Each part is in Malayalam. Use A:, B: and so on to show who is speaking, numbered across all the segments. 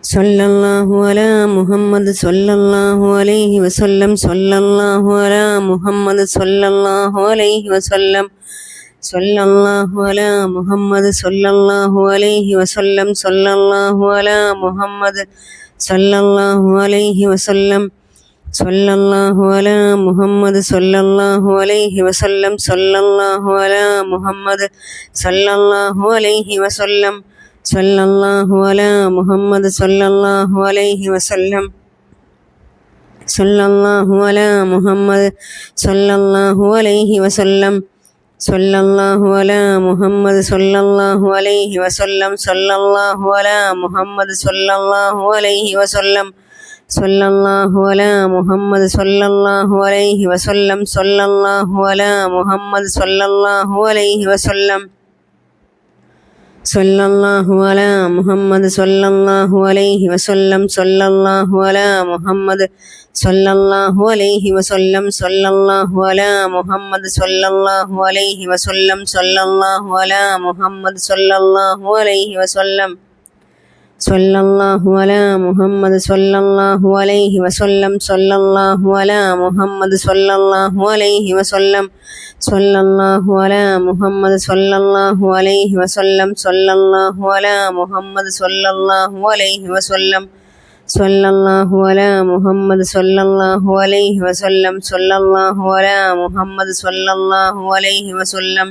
A: സല്ലല്ലാഹു അലാ മുഹമ്മദ് സല്ലല്ലാഹു അലൈഹി വസല്ലം സല്ലല്ലാഹു അലാ മുഹമ്മദ് സല്ലല്ലാഹു അലൈഹി വസല്ലം സല്ലല്ലാഹു അലാ മുഹമ്മദ് സല്ലല്ലാഹു അലൈഹി വസല്ലം സല്ലല്ലാഹു അലാ മുഹമ്മദ് സല്ലല്ലാഹു അലൈഹി വസല്ലം സല്ലല്ലാഹു അലാ മുഹമ്മദ് സല്ലല്ലാഹു അലൈഹി വസല്ലം സല്ലല്ലാഹു അലാ മുഹമ്മദ് സല്ലല്ലാഹു അലൈഹി വസല്ലം സല്ലല്ലാഹു അലാ മുഹമ്മദ് സല്ലല്ലാഹു അലൈഹി വസല്ലം സല്ലല്ലാഹു അലാ മുഹമ്മദ് സല്ലല്ലാഹു അലൈഹി വസല്ലം സല്ലല്ലാഹു അലാ മുഹമ്മദ് സല്ലല്ലാഹു അലൈഹി വസല്ലം സല്ലല്ലാഹു അലാ മുഹമ്മദ് സല്ലല്ലാഹു അലൈഹി വസല്ലം സല്ലല്ലാഹു അലാ മുഹമ്മദ് സല്ലല്ലാഹു അലൈഹി വസല്ലം സല്ലല്ലാഹു അലാ മുഹമ്മദ് സല്ലല്ലാഹു അലൈഹി വസല്ലം സല്ലല്ലാഹു അലാ മുഹമ്മദ് സല്ലല്ലാഹു അലൈഹി വസല്ലം സല്ലല്ലാഹു അലാ മുഹമ്മദ് സല്ലല്ലാഹു അലൈഹി വസല്ലം സല്ലല്ലാഹു അലാ മുഹമ്മദ് സല്ലല്ലാഹു അലൈഹി വസല്ലം സല്ലല്ലാഹു അലാ മുഹമ്മദ് സല്ലല്ലാഹു അലൈഹി വസല്ലം സല്ലല്ലാഹു അലാ മുഹമ്മദ് സല്ലല്ലാഹു അലൈഹി വസല്ലം സല്ലല്ലാഹു അലാ മുഹമ്മദ് സല്ലല്ലാഹു അലൈഹി വസല്ലം സല്ലല്ലാഹു അലാ മുഹമ്മദ് സല്ലല്ലാഹു അലൈഹി വസല്ലം സല്ലല്ലാഹു അലാ മുഹമ്മദ് സല്ലല്ലാഹു അലൈഹി വസല്ലം സല്ലല്ലാഹു അലാ മുഹമ്മദ് സല്ലല്ലാഹു അലൈഹി വസല്ലം സല്ലല്ലാഹു അലാ മുഹമ്മദ് സല്ലല്ലാഹു അലൈഹി വസല്ലം സല്ലല്ലാഹു അലാ മുഹമ്മദ് സല്ലല്ലാഹു അലൈഹി വസല്ലം സല്ലല്ലാഹു അലാ മുഹമ്മദ് സല്ലല്ലാഹു അലൈഹി വസല്ലം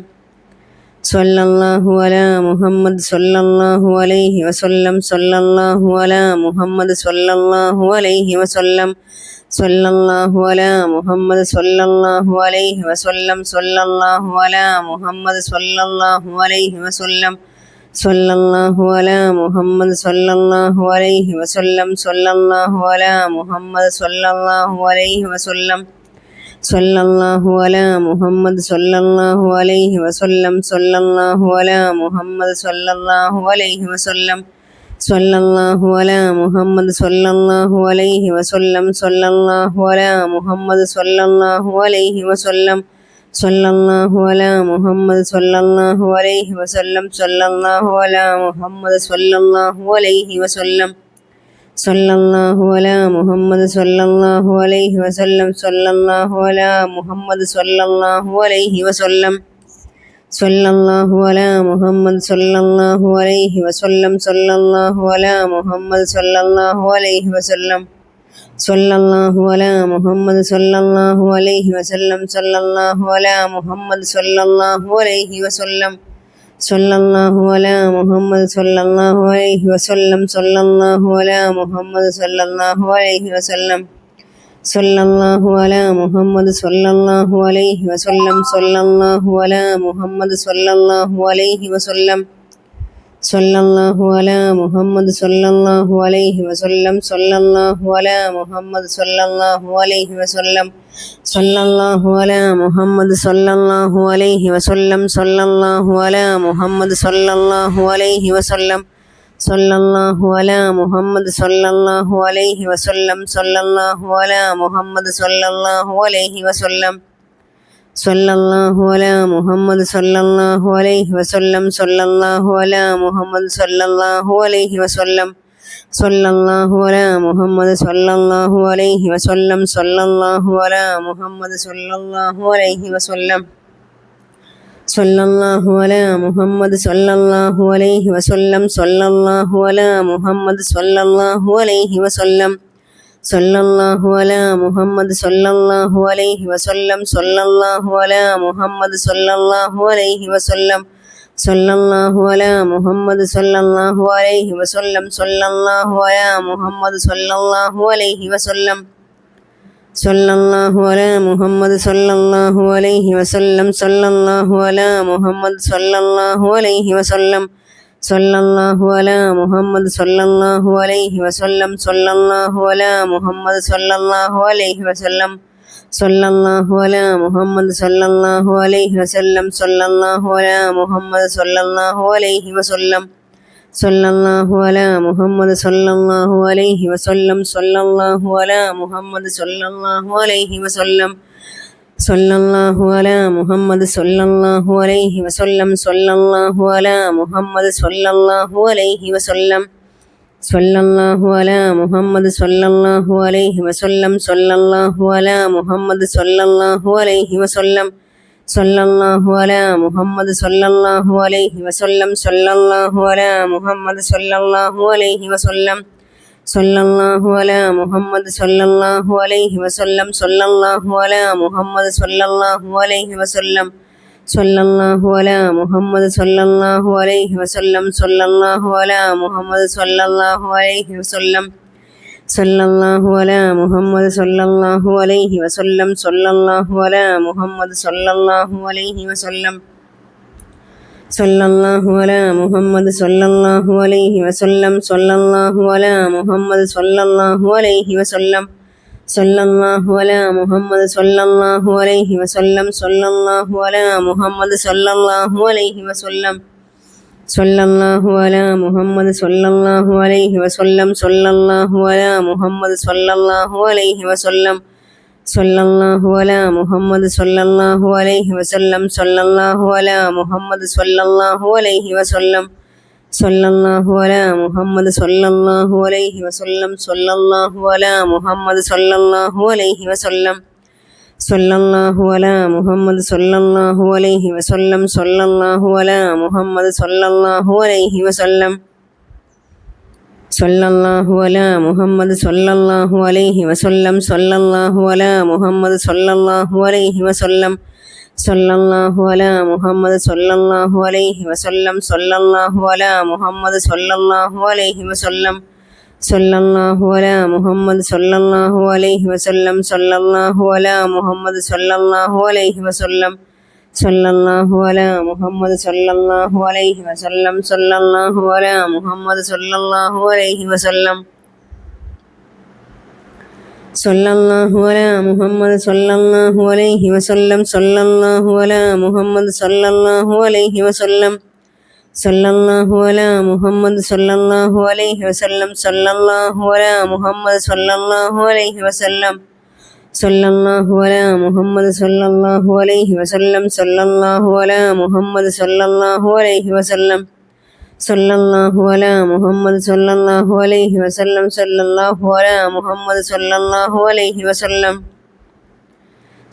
A: സല്ലല്ലാഹു അലാ മുഹമ്മദ് സല്ലല്ലാഹു അലൈഹി വസല്ലം സല്ലല്ലാഹു അലാ മുഹമ്മദ് സല്ലല്ലാഹു അലൈഹി വസല്ലം സല്ലല്ലാഹു അലാ മുഹമ്മദ് സല്ലല്ലാഹു അലൈഹി വസല്ലം സല്ലല്ലാഹു അലാ മുഹമ്മദ് സല്ലല്ലാഹു അലൈഹി വസല്ലം സല്ലല്ലാഹു അലാ മുഹമ്മദ് സല്ലല്ലാഹു അലൈഹി വസല്ലം സല്ലല്ലാഹു അലാ മുഹമ്മദ് സല്ലല്ലാഹു അലൈഹി വസല്ലം സല്ലല്ലാഹു അലാ മുഹമ്മദ് സല്ലല്ലാഹു അലൈഹി വസല്ലം സല്ലല്ലാഹു അലാ മുഹമ്മദ് സല്ലല്ലാഹു അലൈഹി വസല്ലം സല്ലല്ലാഹു അലാ മുഹമ്മദ് സല്ലല്ലാഹു അലൈഹി വസല്ലം സല്ലല്ലാഹു അലാ മുഹമ്മദ് സല്ലല്ലാഹു അലൈഹി വസല്ലം സല്ലല്ലാഹു അലാ മുഹമ്മദ് സല്ലല്ലാഹു അലൈഹി വസല്ലം സല്ലല്ലാഹു അലാ മുഹമ്മദ് സല്ലല്ലാഹു അലൈഹി വസല്ലം സല്ലല്ലാഹു അലാ മുഹമ്മദ് സല്ലല്ലാഹു അലൈഹി വസല്ലം സല്ലല്ലാഹു അലാ മുഹമ്മദ് സല്ലല്ലാഹു അലൈഹി വസല്ലം സല്ലല്ലാഹു അലാ മുഹമ്മദ് സല്ലല്ലാഹു അലൈഹി വസല്ലം സല്ലല്ലാഹു അലാ മുഹമ്മദ് സല്ലല്ലാഹു അലൈഹി വസല്ലം സല്ലല്ലാഹു അലാ മുഹമ്മദ് സല്ലല്ലാഹു അലൈഹി വസല്ലം സല്ലല്ലാഹു അലാ മുഹമ്മദ് സല്ലല്ലാഹു അലൈഹി വസല്ലം സല്ലല്ലാഹു അലാ മുഹമ്മദ് സല്ലല്ലാഹു അലൈഹി വസല്ലം സല്ലല്ലാഹു അലാ മുഹമ്മദ് സല്ലല്ലാഹു അലൈഹി വസല്ലം സല്ലല്ലാഹു അലാ മുഹമ്മദ് സല്ലല്ലാഹു അലൈഹി വസല്ലം സല്ലല്ലാഹു അലാ മുഹമ്മദ് സല്ലല്ലാഹു അലൈഹി വസല്ലം സല്ലല്ലാഹു അലാ മുഹമ്മദ് സല്ലല്ലാഹു അലൈഹി വസല്ലം സല്ലല്ലാഹു അലാ മുഹമ്മദ് സല്ലല്ലാഹു അലൈഹി വസല്ലം സല്ലല്ലാഹു അലാ മുഹമ്മദ് സല്ലല്ലാഹു അലൈഹി വസല്ലം സല്ലല്ലാഹു അലാ മുഹമ്മദ് സല്ലല്ലാഹു അലൈഹി വസല്ലം സല്ലല്ലാഹു അലാ മുഹമ്മദ് സല്ലല്ലാഹു അലൈഹി വസല്ലം സല്ലല്ലാഹു അലാ മുഹമ്മദ് സല്ലല്ലാഹു അലൈഹി വസല്ലം സല്ലല്ലാഹു അലാ മുഹമ്മദ് സല്ലല്ലാഹു അലൈഹി വസല്ലം സല്ലല്ലാഹു അലാ മുഹമ്മദ് സല്ലല്ലാഹു അലൈഹി വസല്ലം സല്ലല്ലാഹു അലാ മുഹമ്മദ് സല്ലല്ലാഹു അലൈഹി വസല്ലം സല്ലല്ലാഹു അലാ മുഹമ്മദ് സല്ലല്ലാഹു അലൈഹി വസല്ലം സല്ലല്ലാഹു അലാ മുഹമ്മദ് സല്ലല്ലാഹു അലൈഹി വസല്ലം സല്ലല്ലാഹു അലാ മുഹമ്മദ് സല്ലല്ലാഹു അലൈഹി വസല്ലം സല്ലല്ലാഹു അലാ മുഹമ്മദ് സല്ലല്ലാഹു അലൈഹി വസല്ലം സല്ലല്ലാഹു അലാ മുഹമ്മദ് സല്ലല്ലാഹു അലൈഹി വസല്ലം സല്ലല്ലാഹു അലാ മുഹമ്മദ് സല്ലല്ലാഹു അലൈഹി വസല്ലം സല്ലല്ലാഹു അലാ മുഹമ്മദ് സല്ലല്ലാഹു അലൈഹി വസല്ലം സല്ലല്ലാഹു അലാ മുഹമ്മദ് സല്ലല്ലാഹു അലൈഹി വസല്ലം സല്ലല്ലാഹു അലാ മുഹമ്മദ് സല്ലല്ലാഹു അലൈഹി വസല്ലം സല്ലല്ലാഹു അലാ മുഹമ്മദ് സല്ലല്ലാഹു അലൈഹി വസല്ലം സല്ലല്ലാഹു അലാ മുഹമ്മദ് സല്ലല്ലാഹു അലൈഹി വസല്ലം സല്ലല്ലാഹു അലാ മുഹമ്മദ് സല്ലല്ലാഹു അലൈഹി വസല്ലം സല്ലല്ലാഹു അലാ മുഹമ്മദ് സല്ലല്ലാഹു അലൈഹി വസല്ലം സല്ലല്ലാഹു അലാ മുഹമ്മദ് സല്ലല്ലാഹു അലൈഹി വസല്ലം സല്ലല്ലാഹു അലാ മുഹമ്മദ് സല്ലല്ലാഹു അലൈഹി വസല്ലം സല്ലല്ലാഹു അലാ മുഹമ്മദ് സല്ലല്ലാഹു അലൈഹി വസല്ലം സല്ലല്ലാഹു അലാ മുഹമ്മദ് സല്ലല്ലാഹു അലൈഹി വസല്ലം സല്ലല്ലാഹു അലാ മുഹമ്മദ് സല്ലല്ലാഹു അലൈഹി വസല്ലം സല്ലല്ലാഹു അലാ മുഹമ്മദ് സല്ലല്ലാഹു അലൈഹി വസല്ലം സല്ലല്ലാഹു അലാ മുഹമ്മദ് സല്ലല്ലാഹു അലൈഹി വസല്ലം സല്ലല്ലാഹു അലാ മുഹമ്മദ് സല്ലല്ലാഹു അലൈഹി വസല്ലം സല്ലല്ലാഹു അലാ മുഹമ്മദ് സല്ലല്ലാഹു അലൈഹി വസല്ലം സല്ലല്ലാഹു അലാ മുഹമ്മദ് സല്ലല്ലാഹു അലൈഹി വസല്ലം സല്ലല്ലാഹു അലാ മുഹമ്മദ് സല്ലല്ലാഹു അലൈഹി വസല്ലം സല്ലല്ലാഹു അലാ മുഹമ്മദ് സല്ലല്ലാഹു അലൈഹി വസല്ലം സല്ലല്ലാഹു അലാ മുഹമ്മദ് സല്ലല്ലാഹു അലൈഹി വസല്ലം സല്ലല്ലാഹു അലാ മുഹമ്മദ് സല്ലല്ലാഹു അലൈഹി വസല്ലം സല്ലല്ലാഹു അലാ മുഹമ്മദ് സല്ലല്ലാഹു അലൈഹി വസല്ലം സല്ലല്ലാഹു അലാ മുഹമ്മദ് സല്ലല്ലാഹു അലൈഹി വസല്ലം സല്ലല്ലാഹു അലാ മുഹമ്മദ് സല്ലല്ലാഹു അലൈഹി വസല്ലം സല്ലല്ലാഹു അലാ മുഹമ്മദ് സല്ലല്ലാഹു അലൈഹി വസല്ലം സല്ലല്ലാഹു അലാ മുഹമ്മദ് സല്ലല്ലാഹു അലൈഹി വസല്ലം സല്ലല്ലാഹു അലാ മുഹമ്മദ് സല്ലല്ലാഹു അലൈഹി വസല്ലം സല്ലല്ലാഹു അലാ മുഹമ്മദ് സല്ലല്ലാഹു അലൈഹി വസല്ലം സല്ലല്ലാഹു അലാ മുഹമ്മദ് സല്ലല്ലാഹു അലൈഹി വസല്ലം സല്ലല്ലാഹു അലാ മുഹമ്മദ് സല്ലല്ലാഹു അലൈഹി വസല്ലം സല്ലല്ലാഹു അലാ മുഹമ്മദ് സല്ലല്ലാഹു അലൈഹി വസല്ലം സല്ലല്ലാഹു അലാ മുഹമ്മദ് സല്ലല്ലാഹു അലൈഹി വസല്ലം സല്ലല്ലാഹു അലാ മുഹമ്മദ് സല്ലല്ലാഹു അലൈഹി വസല്ലം സല്ലല്ലാഹു അലാ മുഹമ്മദ് സല്ലല്ലാഹു അലൈഹി വസല്ലം സല്ലല്ലാഹു അലാ മുഹമ്മദ് സല്ലല്ലാഹു അലൈഹി വസല്ലം സല്ലല്ലാഹു അലാ മുഹമ്മദ് സല്ലല്ലാഹു അലൈഹി വസല്ലം സല്ലല്ലാഹു അലാ മുഹമ്മദ് സല്ലല്ലാഹു അലൈഹി വസല്ലം സല്ലല്ലാഹു അലാ മുഹമ്മദ് സല്ലല്ലാഹു അലൈഹി വസല്ലം സല്ലല്ലാഹു അലാ മുഹമ്മദ് സല്ലല്ലാഹു അലൈഹി വസല്ലം സല്ലല്ലാഹു അലാ മുഹമ്മദ് സല്ലല്ലാഹു അലൈഹി വസല്ലം സല്ലല്ലാഹു അലാ മുഹമ്മദ് സല്ലല്ലാഹു അലൈഹി വസല്ലം സല്ലല്ലാഹു അലാ മുഹമ്മദ് സല്ലല്ലാഹു അലൈഹി വസല്ലം സല്ലല്ലാഹു അലാ മുഹമ്മദ് സല്ലല്ലാഹു അലൈഹി വസല്ലം സല്ലല്ലാഹു അലാ മുഹമ്മദ് സല്ലല്ലാഹു അലൈഹി വസല്ലം സല്ലല്ലാഹു അലാ മുഹമ്മദ് സല്ലല്ലാഹു അലൈഹി വസല്ലം സല്ലല്ലാഹു അലാ മുഹമ്മദ് സല്ലല്ലാഹു അലൈഹി വസല്ലം സല്ലല്ലാഹു അലാ മുഹമ്മദ് സല്ലല്ലാഹു അലൈഹി വസല്ലം സല്ലല്ലാഹു അലാ മുഹമ്മദ് സല്ലല്ലാഹു അലൈഹി വസല്ലം സല്ലല്ലാഹു അലാ മുഹമ്മദ് സല്ലല്ലാഹു അലൈഹി വസല്ലം സല്ലല്ലാഹു അലാ മുഹമ്മദ് സല്ലല്ലാഹു അലൈഹി വസല്ലം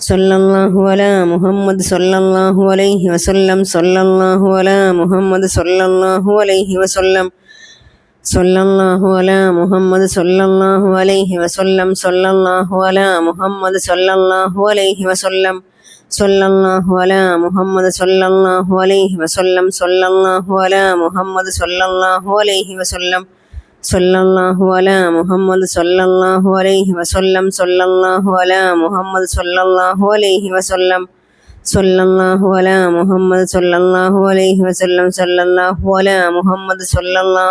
A: സല്ലല്ലാഹു അലാ മുഹമ്മദ് സല്ലല്ലാഹു അലൈഹി വസല്ലം സല്ലല്ലാഹു അലാ മുഹമ്മദ് സല്ലല്ലാഹു അലൈഹി വസല്ലം സല്ലല്ലാഹു അലാ മുഹമ്മദ് സല്ലല്ലാഹു അലൈഹി വസല്ലം സല്ലല്ലാഹു അലാ മുഹമ്മദ് സല്ലല്ലാഹു അലൈഹി വസല്ലം സല്ലല്ലാഹു അലാ മുഹമ്മദ് സല്ലല്ലാഹു അലൈഹി വസല്ലം സല്ലല്ലാഹു അലാ മുഹമ്മദ് സല്ലല്ലാഹു അലൈഹി വസല്ലം സല്ലല്ലാഹു അലാ മുഹമ്മദ് സല്ലല്ലാഹു അലൈഹി വസല്ലം സല്ലല്ലാഹു അലാ മുഹമ്മദ് സല്ലല്ലാഹു അലൈഹി വസല്ലം സല്ലല്ലാഹു അലാ മുഹമ്മദ് സല്ലല്ലാഹു അലൈഹി വസല്ലം സല്ലല്ലാഹു അലാ മുഹമ്മദ്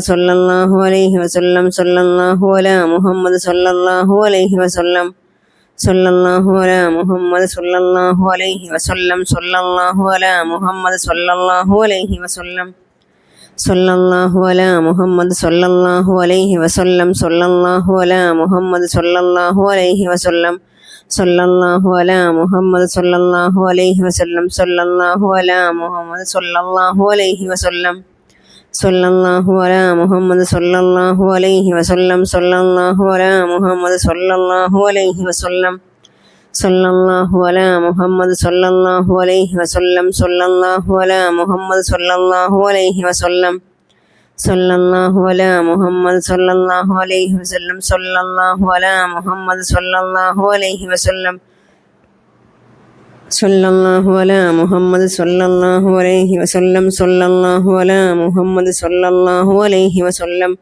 A: സല്ലല്ലാഹു അലൈഹി വസല്ലം സല്ലല്ലാഹു അലാ മുഹമ്മദ് സല്ലല്ലാഹു അലൈഹി വസല്ലം സല്ലല്ലാഹു അലാ മുഹമ്മദ് സല്ലല്ലാഹു അലൈഹി വസല്ലം സല്ലല്ലാഹു അലാ മുഹമ്മദ് സല്ലല്ലാഹു അലൈഹി വസല്ലം സല്ലല്ലാഹു അലാ മുഹമ്മദ് സല്ലല്ലാഹു അലൈഹി വസല്ലം സല്ലല്ലാഹു അലാ മുഹമ്മദ് സല്ലല്ലാഹു അലൈഹി വസല്ലം സല്ലല്ലാഹു അലാ മുഹമ്മദ് സല്ലല്ലാഹു അലൈഹി വസല്ലം സല്ലല്ലാഹു അലാ മുഹമ്മദ് സല്ലല്ലാഹു അലൈഹി വസല്ലം സല്ലല്ലാഹു അലാ മുഹമ്മദ് സല്ലല്ലാഹു അലൈഹി വസല്ലം സല്ലല്ലാഹു അലാ മുഹമ്മദ് സല്ലല്ലാഹു അലൈഹി വസല്ലം സല്ലല്ലാഹു അലാ മുഹമ്മദ് സല്ലല്ലാഹു അലൈഹി വസല്ലം സല്ലല്ലാഹു അലാ മുഹമ്മദ് സല്ലല്ലാഹു അലൈഹി വസല്ലം സല്ലല്ലാഹു അലാ മുഹമ്മദ് സല്ലല്ലാഹു അലൈഹി വസല്ലം സല്ലല്ലാഹു അലാ മുഹമ്മദ് സല്ലല്ലാഹു അലൈഹി വസല്ലം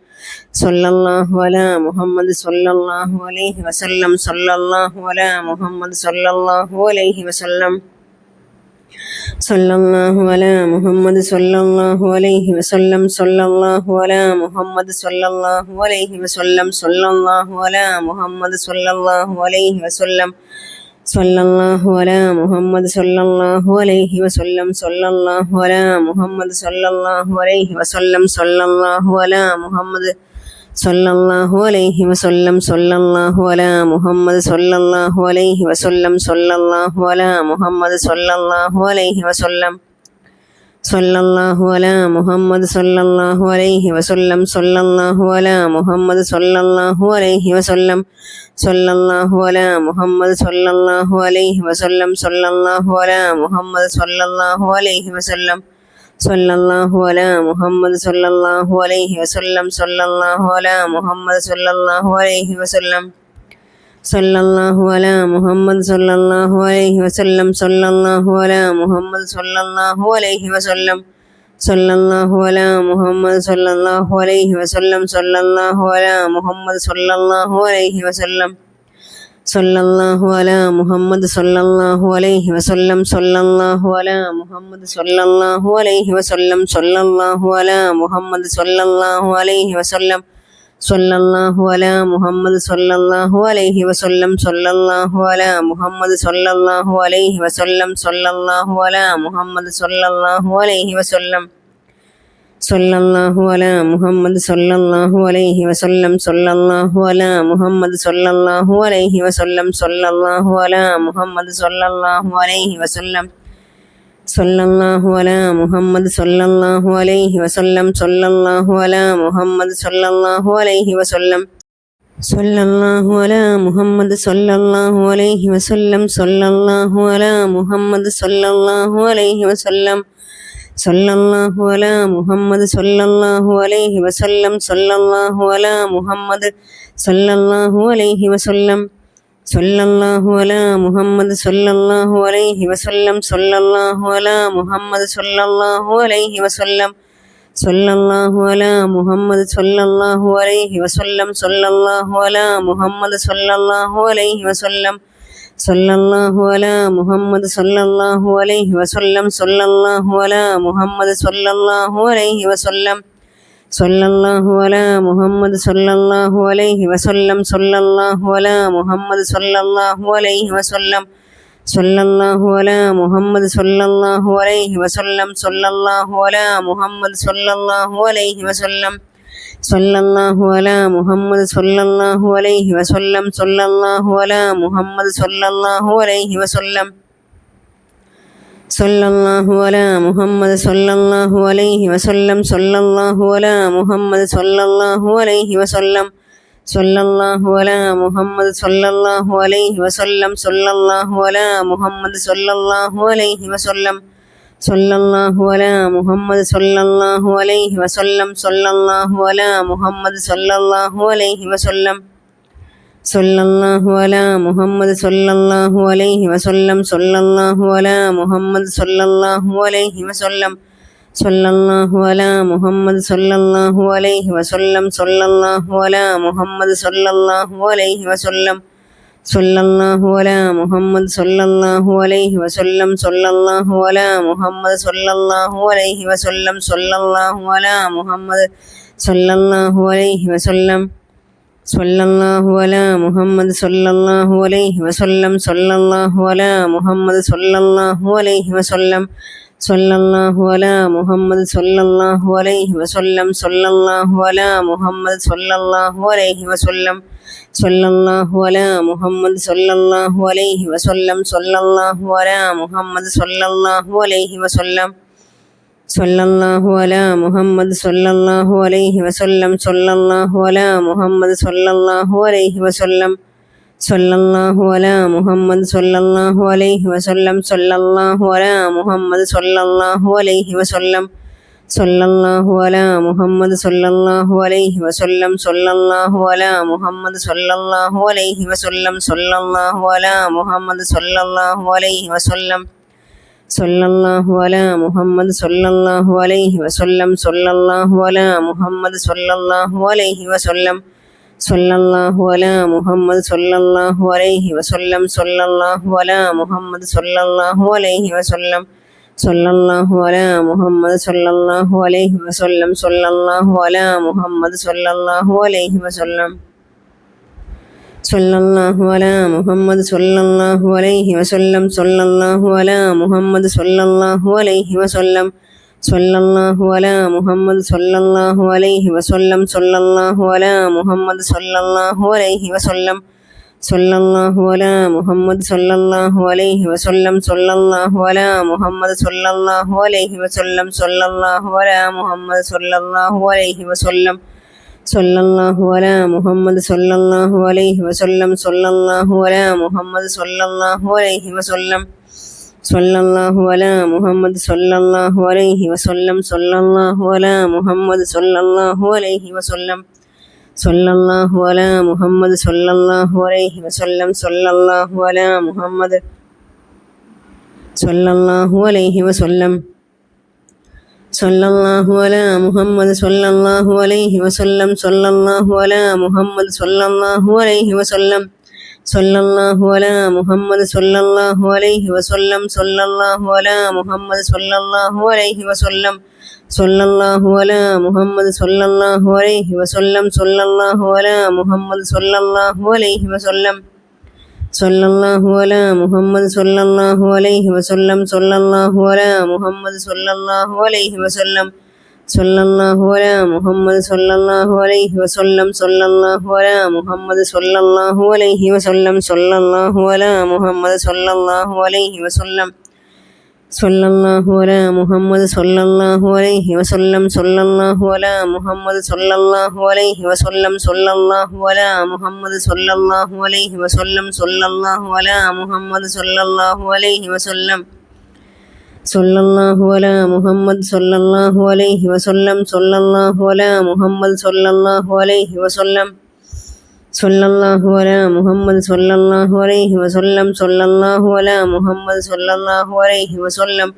A: സല്ലല്ലാഹു അലാ മുഹമ്മദ് സല്ലല്ലാഹു അലൈഹി വസല്ലം സല്ലല്ലാഹു അലാ മുഹമ്മദ് സല്ലല്ലാഹു അലൈഹി വസല്ലം സല്ലല്ലാഹു അലാ മുഹമ്മദ് സല്ലല്ലാഹു അലൈഹി വസല്ലം സല്ലല്ലാഹു അലാ മുഹമ്മദ് സല്ലല്ലാഹു അലൈഹി വസല്ലം സല്ലല്ലാഹു അലാ മുഹമ്മദ് സല്ലല്ലാഹു അലൈഹി വസല്ലം സല്ലല്ലാഹു അലാ മുഹമ്മദ് സല്ലല്ലാഹു അലൈഹി വസല്ലം സല്ലല്ലാഹു അലാ മുഹമ്മദ് സല്ലല്ലാഹു അലൈഹി വസല്ലം സല്ലല്ലാഹു അലാ മുഹമ്മദ് സല്ലല്ലാഹു അലൈഹി വസല്ലം സല്ലല്ലാഹു അലാ മുഹമ്മദ് സല്ലല്ലാഹു അലൈഹി വസല്ലം സല്ലല്ലാഹു അലാ മുഹമ്മദ് സല്ലല്ലാഹു അലൈഹി വസല്ലം സല്ലല്ലാഹു അലാ മുഹമ്മദ് സല്ലല്ലാഹു അലൈഹി വസല്ലം സല്ലല്ലാഹു അലാ മുഹമ്മദ് സല്ലല്ലാഹു അലൈഹി വസല്ലം സല്ലല്ലാഹു അലാ മുഹമ്മദ് സല്ലല്ലാഹു അലൈഹി വസല്ലം സല്ലല്ലാഹു അലാ മുഹമ്മദ് സല്ലല്ലാഹു അലൈഹി വസല്ലം സല്ലല്ലാഹു അലാ മുഹമ്മദ് സല്ലല്ലാഹു അലൈഹി വസല്ലം സല്ലല്ലാഹു അലാ മുഹമ്മദ് സല്ലല്ലാഹു അലൈഹി വസല്ലം സല്ലല്ലാഹു അലാ മുഹമ്മദ് സല്ലല്ലാഹു അലൈഹി വസല്ലം സല്ലല്ലാഹു അലാ മുഹമ്മദ് സല്ലല്ലാഹു അലൈഹി വസല്ലം സല്ലല്ലാഹു അലാ മുഹമ്മദ് സല്ലല്ലാഹു അലൈഹി വസല്ലം സല്ലല്ലാഹു അലാ മുഹമ്മദ് സല്ലല്ലാഹു അലൈഹി വസല്ലം സല്ലല്ലാഹു അലാ മുഹമ്മദ് സല്ലല്ലാഹു അലൈഹി വസല്ലം സല്ലല്ലാഹു അലാ മുഹമ്മദ് സല്ലല്ലാഹു അലൈഹി വസല്ലം സല്ലല്ലാഹു അലാ മുഹമ്മദ് സല്ലല്ലാഹു അലൈഹി വസല്ലം സല്ലല്ലാഹു അലാ മുഹമ്മദ് സല്ലല്ലാഹു അലൈഹി വസല്ലം സല്ലല്ലാഹു അലാ മുഹമ്മദ് സല്ലല്ലാഹു അലൈഹി വസല്ലം സല്ലല്ലാഹു അലാ മുഹമ്മദ് സല്ലല്ലാഹു അലൈഹി വസല്ലം സല്ലല്ലാഹു അലാ മുഹമ്മദ് സല്ലല്ലാഹു അലൈഹി വസല്ലം സല്ലല്ലാഹു അലാ മുഹമ്മദ് സല്ലല്ലാഹു അലൈഹി വസല്ലം സല്ലല്ലാഹു അലാ മുഹമ്മദ് സല്ലല്ലാഹു അലൈഹി വസല്ലം സല്ലല്ലാഹു അലാ മുഹമ്മദ് സല്ലല്ലാഹു അലൈഹി വസല്ലം സല്ലല്ലാഹു അലാ മുഹമ്മദ് സല്ലല്ലാഹു അലൈഹി വസല്ലം സല്ലല്ലാഹു അലാ മുഹമ്മദ് സല്ലല്ലാഹു അലൈഹി വസല്ലം സല്ലല്ലാഹു അലാ മുഹമ്മദ് സല്ലല്ലാഹു അലൈഹി വസല്ലം സല്ലല്ലാഹു അലാ മുഹമ്മദ് സല്ലല്ലാഹു അലൈഹി വസല്ലം സല്ലല്ലാഹു അലാ മുഹമ്മദ് സല്ലല്ലാഹു അലൈഹി വസല്ലം സല്ലല്ലാഹു അലാ മുഹമ്മദ് സല്ലല്ലാഹു അലൈഹി വസല്ലം സല്ലല്ലാഹു അലാ മുഹമ്മദ് സല്ലല്ലാഹു അലൈഹി വസല്ലം സല്ലല്ലാഹു അലാ മുഹമ്മദ് സല്ലല്ലാഹു അലൈഹി വസല്ലം സല്ലല്ലാഹു അലാ മുഹമ്മദ് സല്ലല്ലാഹു അലൈഹി വസല്ലം സല്ലല്ലാഹു അലാ മുഹമ്മദ് സല്ലല്ലാഹു അലൈഹി വസല്ലം സല്ലല്ലാഹു അലാ മുഹമ്മദ് സല്ലല്ലാഹു അലൈഹി വസല്ലം സല്ലല്ലാഹു അലാ മുഹമ്മദ് സല്ലല്ലാഹു അലൈഹി വസല്ലം സല്ലല്ലാഹു അലാ മുഹമ്മദ് സല്ലല്ലാഹു അലൈഹി വസല്ലം സല്ലല്ലാഹു അലാ മുഹമ്മദ് സല്ലല്ലാഹു അലൈഹി വസല്ലം സല്ലല്ലാഹു അലാ മുഹമ്മദ് സല്ലല്ലാഹു അലൈഹി വസല്ലം സല്ലല്ലാഹു അലാ മുഹമ്മദ് സല്ലല്ലാഹു അലൈഹി വസല്ലം സല്ലല്ലാഹു അലാ മുഹമ്മദ് സല്ലല്ലാഹു അലൈഹി വസല്ലം സല്ലല്ലാഹു അലാ മുഹമ്മദ് സല്ലല്ലാഹു അലൈഹി വസല്ലം സല്ലല്ലാഹു അലാ മുഹമ്മദ് സല്ലല്ലാഹു അലൈഹി വസല്ലം സല്ലല്ലാഹു അലാ മുഹമ്മദ് സല്ലല്ലാഹു അലൈഹി വസല്ലം സല്ലല്ലാഹു അലാ മുഹമ്മദ് സല്ലല്ലാഹു അലൈഹി വസല്ലം സല്ലല്ലാഹു അലാ മുഹമ്മദ് സല്ലല്ലാഹു അലൈഹി വസല്ലം സല്ലല്ലാഹു അലാ മുഹമ്മദ് സല്ലല്ലാഹു അലൈഹി വസല്ലം സല്ലല്ലാഹു അലാ മുഹമ്മദ് സല്ലല്ലാഹു അലൈഹി വസല്ലം സല്ലല്ലാഹു അലാ മുഹമ്മദ് സല്ലല്ലാഹു അലൈഹി വസല്ലം സല്ലല്ലാഹു അലാ മുഹമ്മദ് സല്ലല്ലാഹു അലൈഹി വസല്ലം സല്ലല്ലാഹു അലാ മുഹമ്മദ് സല്ലല്ലാഹു അലൈഹി വസല്ലം സല്ലല്ലാഹു അലാ മുഹമ്മദ് സല്ലല്ലാഹു അലൈഹി വസല്ലം സല്ലല്ലാഹു അലാ മുഹമ്മദ് സല്ലല്ലാഹു അലൈഹി വസല്ലം സല്ലല്ലാഹു അലാ മുഹമ്മദ് സല്ലല്ലാഹു അലൈഹി വസല്ലം സല്ലല്ലാഹു അലാ മുഹമ്മദ് സല്ലല്ലാഹു അലൈഹി വസല്ലം സല്ലല്ലാഹു അലാ മുഹമ്മദ് സല്ലല്ലാഹു അലൈഹി വസല്ലം സല്ലല്ലാഹു അലാ മുഹമ്മദ് സല്ലല്ലാഹു അലൈഹി വസല്ലം സല്ലല്ലാഹു അലാ മുഹമ്മദ് സല്ലല്ലാഹു അലൈഹി വസല്ലം സല്ലല്ലാഹു അലാ മുഹമ്മദ് സല്ലല്ലാഹു അലൈഹി വസല്ലം സല്ലല്ലാഹു അലാ മുഹമ്മദ് സല്ലല്ലാഹു അലൈഹി വസല്ലം സല്ലല്ലാഹു അലാ മുഹമ്മദ് സല്ലല്ലാഹു അലൈഹി വസല്ലം സല്ലല്ലാഹു അലാ മുഹമ്മദ് സല്ലല്ലാഹു അലൈഹി വസല്ലം സല്ലല്ലാഹു അലാ മുഹമ്മദ് സല്ലല്ലാഹു അലൈഹി വസല്ലം സല്ലല്ലാഹു അലാ മുഹമ്മദ് സല്ലല്ലാഹു അലൈഹി വസല്ലം സല്ലല്ലാഹു അലാ മുഹമ്മദ് സല്ലല്ലാഹു അലൈഹി വസല്ലം സല്ലല്ലാഹു അലാ മുഹമ്മദ് സല്ലല്ലാഹു അലൈഹി വസല്ലം സല്ലല്ലാഹു അലാ മുഹമ്മദ് സല്ലല്ലാഹു അലൈഹി വസല്ലം സല്ലല്ലാഹു അലാ മുഹമ്മദ് സല്ലല്ലാഹു അലൈഹി വസല്ലം സല്ലല്ലാഹു അലാ മുഹമ്മദ് സല്ലല്ലാഹു അലൈഹി വസല്ലം സല്ലല്ലാഹു അലാ മുഹമ്മദ് സല്ലല്ലാഹു അലൈഹി വസല്ലം സല്ലല്ലാഹു അലാ മുഹമ്മദ് സല്ലല്ലാഹു അലൈഹി വസല്ലം സല്ലല്ലാഹു അലാ മുഹമ്മദ് സല്ലല്ലാഹു അലൈഹി വസല്ലം സല്ലല്ലാഹു അലാ മുഹമ്മദ് സല്ലല്ലാഹു അലൈഹി വസല്ലം സല്ലല്ലാഹു അലാ മുഹമ്മദ് സല്ലല്ലാഹു അലൈഹി വസല്ലം സല്ലല്ലാഹു അലാ മുഹമ്മദ് സല്ലല്ലാഹു അലൈഹി വസല്ലം സല്ലല്ലാഹു അലാ മുഹമ്മദ് സല്ലല്ലാഹു അലൈഹി വസല്ലം സല്ലല്ലാഹു അലാ മുഹമ്മദ് സല്ലല്ലാഹു അലൈഹി വസല്ലം സല്ലല്ലാഹു അലാ മുഹമ്മദ് സല്ലല്ലാഹു അലൈഹി വസല്ലം സല്ലല്ലാഹു അലാ മുഹമ്മദ് സല്ലല്ലാഹു അലൈഹി വസല്ലം സല്ലല്ലാഹു അലാ മുഹമ്മദ് സല്ലല്ലാഹു അലൈഹി വസല്ലം സല്ലല്ലാഹു അലാ മുഹമ്മദ് സല്ലല്ലാഹു അലൈഹി വസല്ലം സല്ലല്ലാഹു അലാ മുഹമ്മദ് സല്ലല്ലാഹു അലൈഹി വസല്ലം സല്ലല്ലാഹു അലാ മുഹമ്മദ് സല്ലല്ലാഹു അലൈഹി വസല്ലം സല്ലല്ലാഹു അലാ മുഹമ്മദ് സല്ലല്ലാഹു അലൈഹി വസല്ലം സല്ലല്ലാഹു അലാ മുഹമ്മദ് സല്ലല്ലാഹു അലൈഹി വസല്ലം സല്ലല്ലാഹു അലാ മുഹമ്മദ് സല്ലല്ലാഹു അലൈഹി വസല്ലം സല്ലല്ലാഹു അലാ മുഹമ്മദ് സല്ലല്ലാഹു അലൈഹി വസല്ലം സല്ലല്ലാഹു അലാ മുഹമ്മദ് സല്ലല്ലാഹു അലൈഹി വസല്ലം സല്ലല്ലാഹു അലാ മുഹമ്മദ് സല്ലല്ലാഹു അലൈഹി വസല്ലം സല്ലല്ലാഹു അലാ മുഹമ്മദ് സല്ലല്ലാഹു അലൈഹി വസല്ലം സല്ലല്ലാഹു അലാ മുഹമ്മദ് സല്ലല്ലാഹു അലൈഹി വസല്ലം സല്ലല്ലാഹു അലാ മുഹമ്മദ് സല്ലല്ലാഹു അലൈഹി വസല്ലം സല്ലല്ലാഹു അലാ മുഹമ്മദ് സല്ലല്ലാഹു അലൈഹി വസല്ലം സല്ലല്ലാഹു അലാ മുഹമ്മദ് സല്ലല്ലാഹു അലൈഹി വസല്ലം സല്ലല്ലാഹു അലാ മുഹമ്മദ് സല്ലല്ലാഹു അലൈഹി വസല്ലം സല്ലല്ലാഹു അലാ മുഹമ്മദ് സല്ലല്ലാഹു അലൈഹി വസല്ലം സല്ലല്ലാഹു അലാ മുഹമ്മദ് സല്ലല്ലാഹു അലൈഹി വസല്ലം സല്ലല്ലാഹു അലാ മുഹമ്മദ് സല്ലല്ലാഹു അലൈഹി വസല്ലം സല്ലല്ലാഹു അലാ മുഹമ്മദ് സല്ലല്ലാഹു അലൈഹി വസല്ലം സല്ലല്ലാഹു അലാ മുഹമ്മദ് സല്ലല്ലാഹു അലൈഹി വസല്ലം സല്ലല്ലാഹു അലാ മുഹമ്മദ് സല്ലല്ലാഹു അലൈഹി വസല്ലം സല്ലല്ലാഹു അലാ മുഹമ്മദ് സല്ലല്ലാഹു അലൈഹി വസല്ലം സല്ലല്ലാഹു അലാ മുഹമ്മദ് സല്ലല്ലാഹു അലൈഹി വസല്ലം സല്ലല്ലാഹു അലാ മുഹമ്മദ് സല്ലല്ലാഹു അലൈഹി വസല്ലം സല്ലല്ലാഹു അലാ മുഹമ്മദ് സല്ലല്ലാഹു അലൈഹി വസല്ലം സല്ലല്ലാഹു അലാ മുഹമ്മദ് സല്ലല്ലാഹു അലൈഹി വസല്ലം സല്ലല്ലാഹു അലാ മുഹമ്മദ് സല്ലല്ലാഹു അലൈഹി വസല്ലം സല്ലല്ലാഹു അലാ മുഹമ്മദ് സല്ലല്ലാഹു അലൈഹി വസല്ലം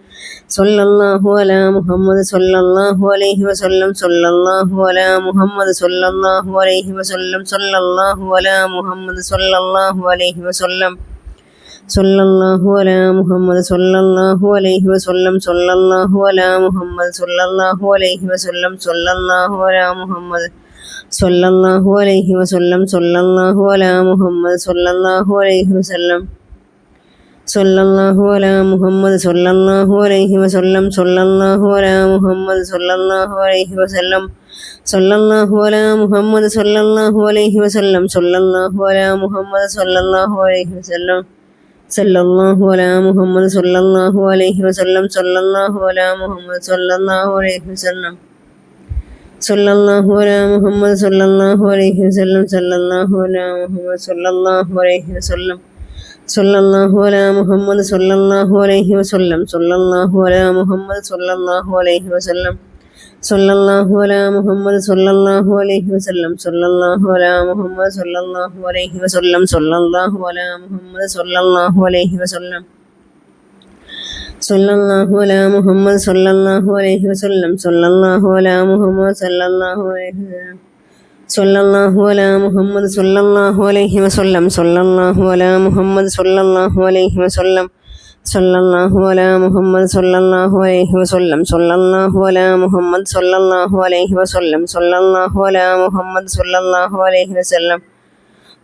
A: സല്ലല്ലാഹു അലാ മുഹമ്മദ് സല്ലല്ലാഹു അലൈഹി വസല്ലം സല്ലല്ലാഹു അലാ മുഹമ്മദ് സല്ലല്ലാഹു അലൈഹി വസല്ലം സല്ലല്ലാഹു അലാ മുഹമ്മദ് സല്ലല്ലാഹു അലൈഹി വസല്ലം സല്ലല്ലാഹു അലാ മുഹമ്മദ് സല്ലല്ലാഹു അലൈഹി വസല്ലം സല്ലല്ലാഹു അലാ മുഹമ്മദ് സല്ലല്ലാഹു അലൈഹി വസല്ലം സല്ലല്ലാഹു അലാ മുഹമ്മദ് സല്ലല്ലാഹു അലൈഹി വസല്ലം സല്ലല്ലാഹു അലാ മുഹമ്മദ് സല്ലല്ലാഹു അലൈഹി വസല്ലം സല്ലല്ലാഹു അലാ മുഹമ്മദ് സല്ലല്ലാഹു അലൈഹി വസല്ലം സല്ലല്ലാഹു അലാ മുഹമ്മദ് സല്ലല്ലാഹു അലൈഹി വസല്ലം സല്ലല്ലാഹു അലാ മുഹമ്മദ് സല്ലല്ലാഹു അലൈഹി വസല്ലം സല്ലല്ലാഹു അലാ മുഹമ്മദ് സല്ലല്ലാഹു അലൈഹി വസല്ലം സല്ലല്ലാഹു അലാ മുഹമ്മദ് സല്ലല്ലാഹു അലൈഹി വസല്ലം സല്ലല്ലാഹു അലാ മുഹമ്മദ് സല്ലല്ലാഹു അലൈഹി വസല്ലം സല്ലല്ലാഹു അലാ മുഹമ്മദ് സല്ലല്ലാഹു അലൈഹി വസല്ലം സല്ലല്ലാഹു അലാ മുഹമ്മദ് സല്ലല്ലാഹു അലൈഹി വസല്ലം സല്ലല്ലാഹു അലാ മുഹമ്മദ് സല്ലല്ലാഹു അലൈഹി വസല്ലം സല്ലല്ലാഹു അലാ മുഹമ്മദ് സല്ലല്ലാഹു അലൈഹി വസല്ലം സല്ലല്ലാഹു അലാ മുഹമ്മദ് സല്ലല്ലാഹു അലൈഹി വസല്ലം സല്ലല്ലാഹു അലാ മുഹമ്മദ് സല്ലല്ലാഹു അലൈഹി വസല്ലം സല്ലല്ലാഹു അലാ മുഹമ്മദ് സല്ലല്ലാഹു അലൈഹി വസല്ലം സല്ലല്ലാഹു അലാ മുഹമ്മദ് സല്ലല്ലാഹു അലൈഹി വസല്ലം സല്ലല്ലാഹു അലാ മുഹമ്മദ് സല്ലല്ലാഹു അലൈഹി വസല്ലം സല്ലല്ലാഹു അലാ മുഹമ്മദ് സല്ലല്ലാഹു അലൈഹി വസല്ലം സല്ലല്ലാഹു അലാ മുഹമ്മദ് സല്ലല്ലാഹു അലൈഹി വസല്ലം സല്ലല്ലാഹു അലാ മുഹമ്മദ് സല്ലല്ലാഹു അലൈഹി വസല്ലം സല്ലല്ലാഹു അലാ മുഹമ്മദ് സല്ലല്ലാഹു അലൈഹി വസല്ലം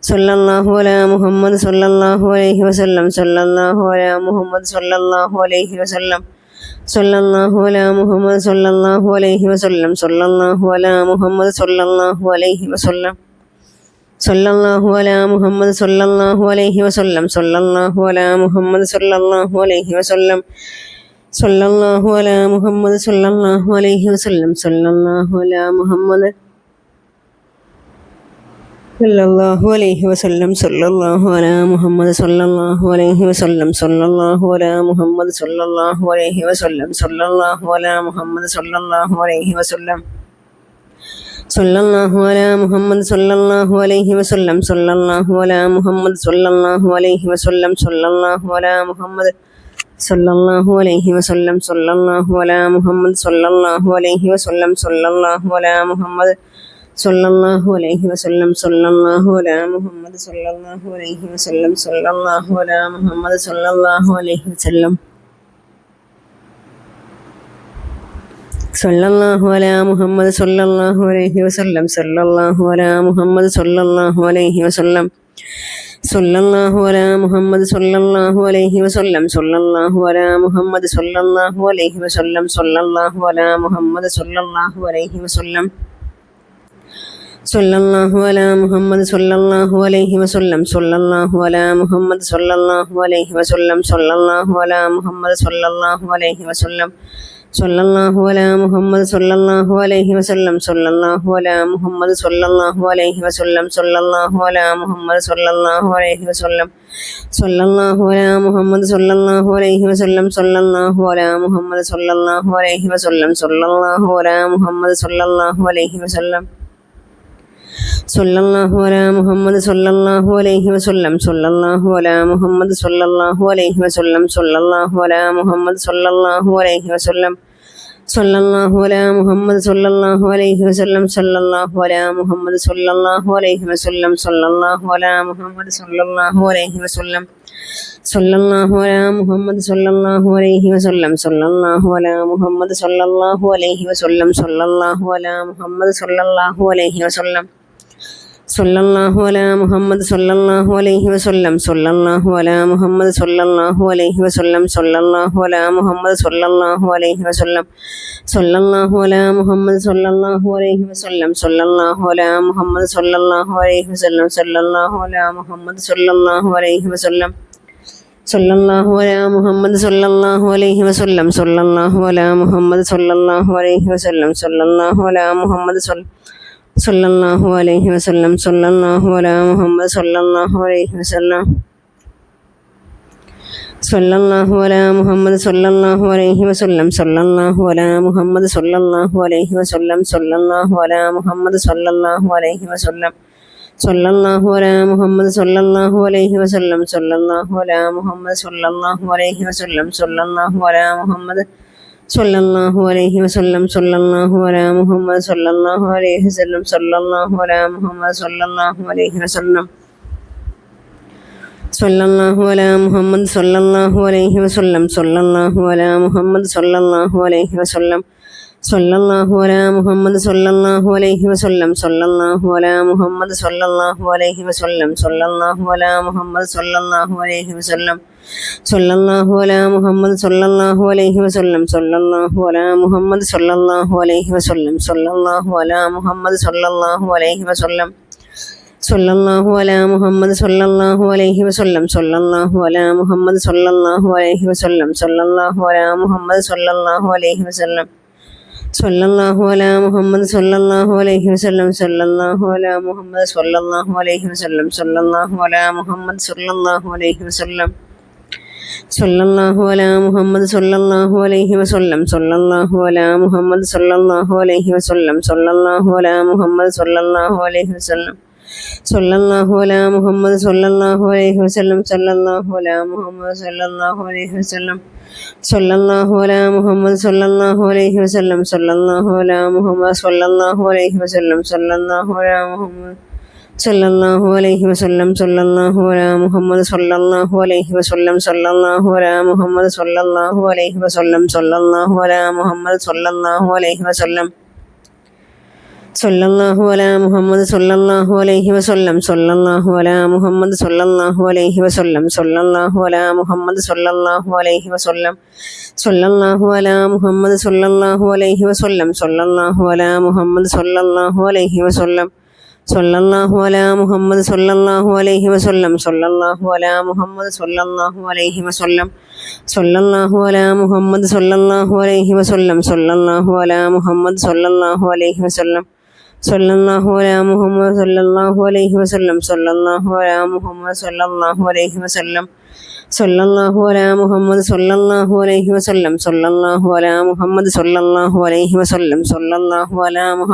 A: സല്ലല്ലാഹു അലാ മുഹമ്മദ് സല്ലല്ലാഹു അലൈഹി വസല്ലം സല്ലല്ലാഹു അലാ മുഹമ്മദ് സല്ലല്ലാഹു അലൈഹി വസല്ലം സല്ലല്ലാഹു അലാ മുഹമ്മദ് സല്ലല്ലാഹു അലൈഹി വസല്ലം സല്ലല്ലാഹു അലാ മുഹമ്മദ് സല്ലല്ലാഹു അലൈഹി വസല്ലം സല്ലല്ലാഹു അലാ മുഹമ്മദ് സല്ലല്ലാഹു അലൈഹി വസല്ലം സല്ലല്ലാഹു അലാ മുഹമ്മദ് സല്ലല്ലാഹു അലൈഹി വസല്ലം സല്ലല്ലാഹു അലാ മുഹമ്മദ് സല്ലല്ലാഹു അലൈഹി വസല്ലം സല്ലല്ലാഹു അലാ മുഹമ്മദ് സല്ലല്ലാഹു അലൈഹി വസല്ലം സല്ലല്ലാഹു അലാ മുഹമ്മദ് സല്ലല്ലാഹു അലൈഹി വസല്ലം സല്ലല്ലാഹു അലാ മുഹമ്മദ് സല്ലല്ലാഹു അലൈഹി വസല്ലം സല്ലല്ലാഹു അലാ മുഹമ്മദ് സല്ലല്ലാഹു അലൈഹി വസല്ലം സല്ലല്ലാഹു അലാ മുഹമ്മദ് സല്ലല്ലാഹു അലൈഹി വസല്ലം സല്ലല്ലാഹു അലാ മുഹമ്മദ് സല്ലല്ലാഹു അലൈഹി വസല്ലം സല്ലല്ലാഹു അലാ മുഹമ്മദ് സല്ലല്ലാഹു അലൈഹി വസല്ലം സല്ലല്ലാഹു അലാ മുഹമ്മദ് സല്ലല്ലാഹു അലൈഹി വസല്ലം സല്ലല്ലാഹു അലാ മുഹമ്മദ് സല്ലല്ലാഹു അലൈഹി വസല്ലം സല്ലല്ലാഹു അലാ മുഹമ്മദ് സല്ലല്ലാഹു അലൈഹി വസല്ലം സല്ലല്ലാഹു അലാ മുഹമ്മദ് സല്ലല്ലാഹു അലൈഹി വസല്ലം സല്ലല്ലാഹു അലാ മുഹമ്മദ് സല്ലല്ലാഹു അലൈഹി വസല്ലം സല്ലല്ലാഹു അലാ മുഹമ്മദ് സല്ലല്ലാഹു അലൈഹി വസല്ലം സല്ലല്ലാഹു അലാ മുഹമ്മദ് സല്ലല്ലാഹു അലൈഹി വസല്ലം സല്ലല്ലാഹു അലാ മുഹമ്മദ് സല്ലല്ലാഹു അലൈഹി വസല്ലം സല്ലല്ലാഹു അലാ മുഹമ്മദ് സല്ലല്ലാഹു അലൈഹി വസല്ലം സല്ലല്ലാഹു അലാ മുഹമ്മദ് സല്ലല്ലാഹു അലൈഹി വസല്ലം സല്ലല്ലാഹു അലാ മുഹമ്മദ് സല്ലല്ലാഹു അലൈഹി വസല്ലം സല്ലല്ലാഹു അലാ മുഹമ്മദ് സല്ലല്ലാഹു അലൈഹി വസല്ലം സല്ലല്ലാഹു അലാ മുഹമ്മദ് സല്ലല്ലാഹു അലൈഹി വസല്ലം സല്ലല്ലാഹു അലാ മുഹമ്മദ് സല്ലല്ലാഹു അലൈഹി വസല്ലം സല്ലല്ലാഹു അലാ മുഹമ്മദ് സല്ലല്ലാഹു അലൈഹി വസല്ലം സല്ലല്ലാഹു അലാ മുഹമ്മദ് സല്ലല്ലാഹു അലൈഹി വസല്ലം സല്ലല്ലാഹു അലാ മുഹമ്മദ് സല്ലല്ലാഹു അലൈഹി വസല്ലം സല്ലല്ലാഹു അലാ മുഹമ്മദ് സല്ലല്ലാഹു അലൈഹി വസല്ലം സല്ലല്ലാഹു അലാ മുഹമ്മദ് സല്ലല്ലാഹു അലൈഹി വസല്ലം സല്ലല്ലാഹു അലാ മുഹമ്മദ് സല്ലല്ലാഹു അലൈഹി വസല്ലം സല്ലല്ലാഹു അലാ മുഹമ്മദ് സല്ലല്ലാഹു അലൈഹി വസല്ലം സല്ലല്ലാഹു അലാ മുഹമ്മദ് സല്ലല്ലാഹു അലൈഹി വസല്ലം സല്ലല്ലാഹു അലാ മുഹമ്മദ് സല്ലല്ലാഹു അലൈഹി വസല്ലം സല്ലല്ലാഹു അലാ മുഹമ്മദ് സല്ലല്ലാഹു അലൈഹി വസല്ലം സല്ലല്ലാഹു അലാ മുഹമ്മദ് സല്ലല്ലാഹു അലൈഹി വസല്ലം സല്ലല്ലാഹു അലാ മുഹമ്മദ് സല്ലല്ലാഹു അലൈഹി വസല്ലം സല്ലല്ലാഹു അലാ മുഹമ്മദ് സല്ലല്ലാഹു അലൈഹി വസല്ലം സല്ലല്ലാഹു അലാ മുഹമ്മദ് സല്ലല്ലാഹു അലൈഹി വസല്ലം സല്ലല്ലാഹു അലാ മുഹമ്മദ് സല്ലല്ലാഹു അലൈഹി വസല്ലം സല്ലല്ലാഹു അലാ മുഹമ്മദ് സല്ലല്ലാഹു അലൈഹി വസല്ലം സല്ലല്ലാഹു അലാ മുഹമ്മദ് സല്ലല്ലാഹു അലൈഹി വസല്ലം സല്ലല്ലാഹു അലാ മുഹമ്മദ് സല്ലല്ലാഹു അലൈഹി വസല്ലം സല്ലല്ലാഹു അലാ മുഹമ്മദ് സല്ലല്ലാഹു അലൈഹി വസല്ലം സല്ലല്ലാഹു അലാ മുഹമ്മദ് സല്ലല്ലാഹു അലൈഹി വസല്ലം സല്ലല്ലാഹു അലാ മുഹമ്മദ് സല്ലല്ലാഹു അലൈഹി വസല്ലം സല്ലല്ലാഹു അലാ മുഹമ്മദ് സല്ലല്ലാഹു അലൈഹി വസല്ലം സല്ലല്ലാഹു അലാ മുഹമ്മദ് സല്ലല്ലാഹു അലൈഹി വസല്ലം സല്ലല്ലാഹു അലാ മുഹമ്മദ് സല്ലല്ലാഹു അലൈഹി വസല്ലം സല്ലല്ലാഹു അലാ മുഹമ്മദ് സല്ലല്ലാഹു അലൈഹി വസല്ലം സല്ലല്ലാഹു അലാ മുഹമ്മദ് സല്ലല്ലാഹു അലൈഹി വസല്ലം സല്ലല്ലാഹു അലാ മുഹമ്മദ് സല്ലല്ലാഹു അലൈഹി വസല്ലം സല്ലല്ലാഹു അലാ മുഹമ്മദ് സല്ലല്ലാഹു അലൈഹി വസല്ലം സല്ലല്ലാഹു അലാ മുഹമ്മദ് സല്ലല്ലാഹു അലൈഹി വസല്ലം സല്ലല്ലാഹു അലാ മുഹമ്മദ് സല്ലല്ലാഹു അലൈഹി വസല്ലം സല്ലല്ലാഹു അലാ മുഹമ്മദ് സല്ലല്ലാഹു അലൈഹി വസല്ലം സല്ലല്ലാഹു അലാ മുഹമ്മദ് സല്ലല്ലാഹു അലൈഹി വസല്ലം സല്ലല്ലാഹു അലാ മുഹമ്മദ് സല്ലല്ലാഹു അലൈഹി വസല്ലം സല്ലല്ലാഹു അലാ മുഹമ്മദ് സല്ലല്ലാഹു അലൈഹി വസല്ലം സല്ലല്ലാഹു അലാ മുഹമ്മദ് സല്ലല്ലാഹു അലൈഹി വസല്ലം സല്ലല്ലാഹു അലാ മുഹമ്മദ് സല്ലല്ലാഹു അലൈഹി വസല്ലം സല്ലല്ലാഹു അലാ മുഹമ്മദ് സല്ലല്ലാഹു അലൈഹി വസല്ലം സല്ലല്ലാഹു അലാ മുഹമ്മദ് സല്ലല്ലാഹു അലൈഹി വസല്ലം സല്ലല്ലാഹു അലാ മുഹമ്മദ് സല്ലല്ലാഹു അലൈഹി വസല്ലം സല്ലല്ലാഹു അലാ മുഹമ്മദ് സല്ലല്ലാഹു അലൈഹി വസല്ലം സല്ലല്ലാഹു അലാ മുഹമ്മദ് സല്ലല്ലാഹു അലൈഹി വസല്ലം സല്ലല്ലാഹു അലാ മുഹമ്മദ് സല്ലല്ലാഹു അലൈഹി വസല്ലം സല്ലല്ലാഹു അലാ മുഹമ്മദ് സല്ലല്ലാഹു അലൈഹി വസല്ലം സല്ലല്ലാഹു അലാ മുഹമ്മദ് സല്ലല്ലാഹു അലൈഹി വസല്ലം സല്ലല്ലാഹു അലാ മുഹമ്മദ് സല്ലല്ലാഹു അലൈഹി വസല്ലം സല്ലല്ലാഹു അലാ മുഹമ്മദ് സല്ലല്ലാഹു അലൈഹി വസല്ലം സല്ലല്ലാഹു അലാ മുഹമ്മദ് സല്ലല്ലാഹു അലൈഹി വസല്ലം സല്ലല്ലാഹു അലാ മുഹമ്മദ് സല്ലല്ലാഹു അലൈഹി വസല്ലം സല്ലല്ലാഹു അലാ മുഹമ്മദ് സല്ലല്ലാഹു അലൈഹി വസല്ലം സല്ലല്ലാഹു അലാ മുഹമ്മദ് സല്ലല്ലാഹു അലൈഹി വസല്ലം സല്ലല്ലാഹു അലാ മുഹമ്മദ് സല്ലല്ലാഹു അലൈഹി വസല്ലം സല്ലല്ലാഹു അലാ മുഹമ്മദ് സല്ലല്ലാഹു അലൈഹി വസല്ലം സല്ലല്ലാഹു അലാ മുഹമ്മദ് സല്ലല്ലാഹു അലൈഹി വസല്ലം സല്ലല്ലാഹു അലാ മുഹമ്മദ് സല്ലല്ലാഹു അലൈഹി വസല്ലം സല്ലല്ലാഹു അലാ മുഹമ്മദ് സല്ലല്ലാഹു അലൈഹി വസല്ലം സല്ലല്ലാഹു അലാ മുഹമ്മദ് സല്ലല്ലാഹു അലൈഹി വസല്ലം സല്ലല്ലാഹു അലാ മുഹമ്മദ് സല്ലല്ലാഹു അലൈഹി വസല്ലം സല്ലല്ലാഹു അലാ മുഹമ്മദ് സല്ലല്ലാഹു അലൈഹി വസല്ലം സല്ലല്ലാഹു അലാ മുഹമ്മദ് സല്ലല്ലാഹു അലൈഹി വസല്ലം സല്ലല്ലാഹു അലാ മുഹമ്മദ് സല്ലല്ലാഹു അലൈഹി വസല്ലം സല്ലല്ലാഹു അലാ മുഹമ്മദ് സല്ലല്ലാഹു അലൈഹി വസല്ലം സല്ലല്ലാഹു അലാ മുഹമ്മദ് സല്ലല്ലാഹു അലൈഹി വസല്ലം സല്ലല്ലാഹു അലാ മുഹമ്മദ് സല്ലല്ലാഹു അലൈഹി വസല്ലം സല്ലല്ലാഹു അലാ മുഹമ്മദ് സല്ലല്ലാഹു അലൈഹി വസല്ലം സല്ലല്ലാഹു അലാ മുഹമ്മദ് സല്ലല്ലാഹു അലൈഹി വസല്ലം സല്ലല്ലാഹു അലാ മുഹമ്മദ് സല്ലല്ലാഹു അലൈഹി വസല്ലം സല്ലല്ലാഹു അലാ മുഹമ്മദ്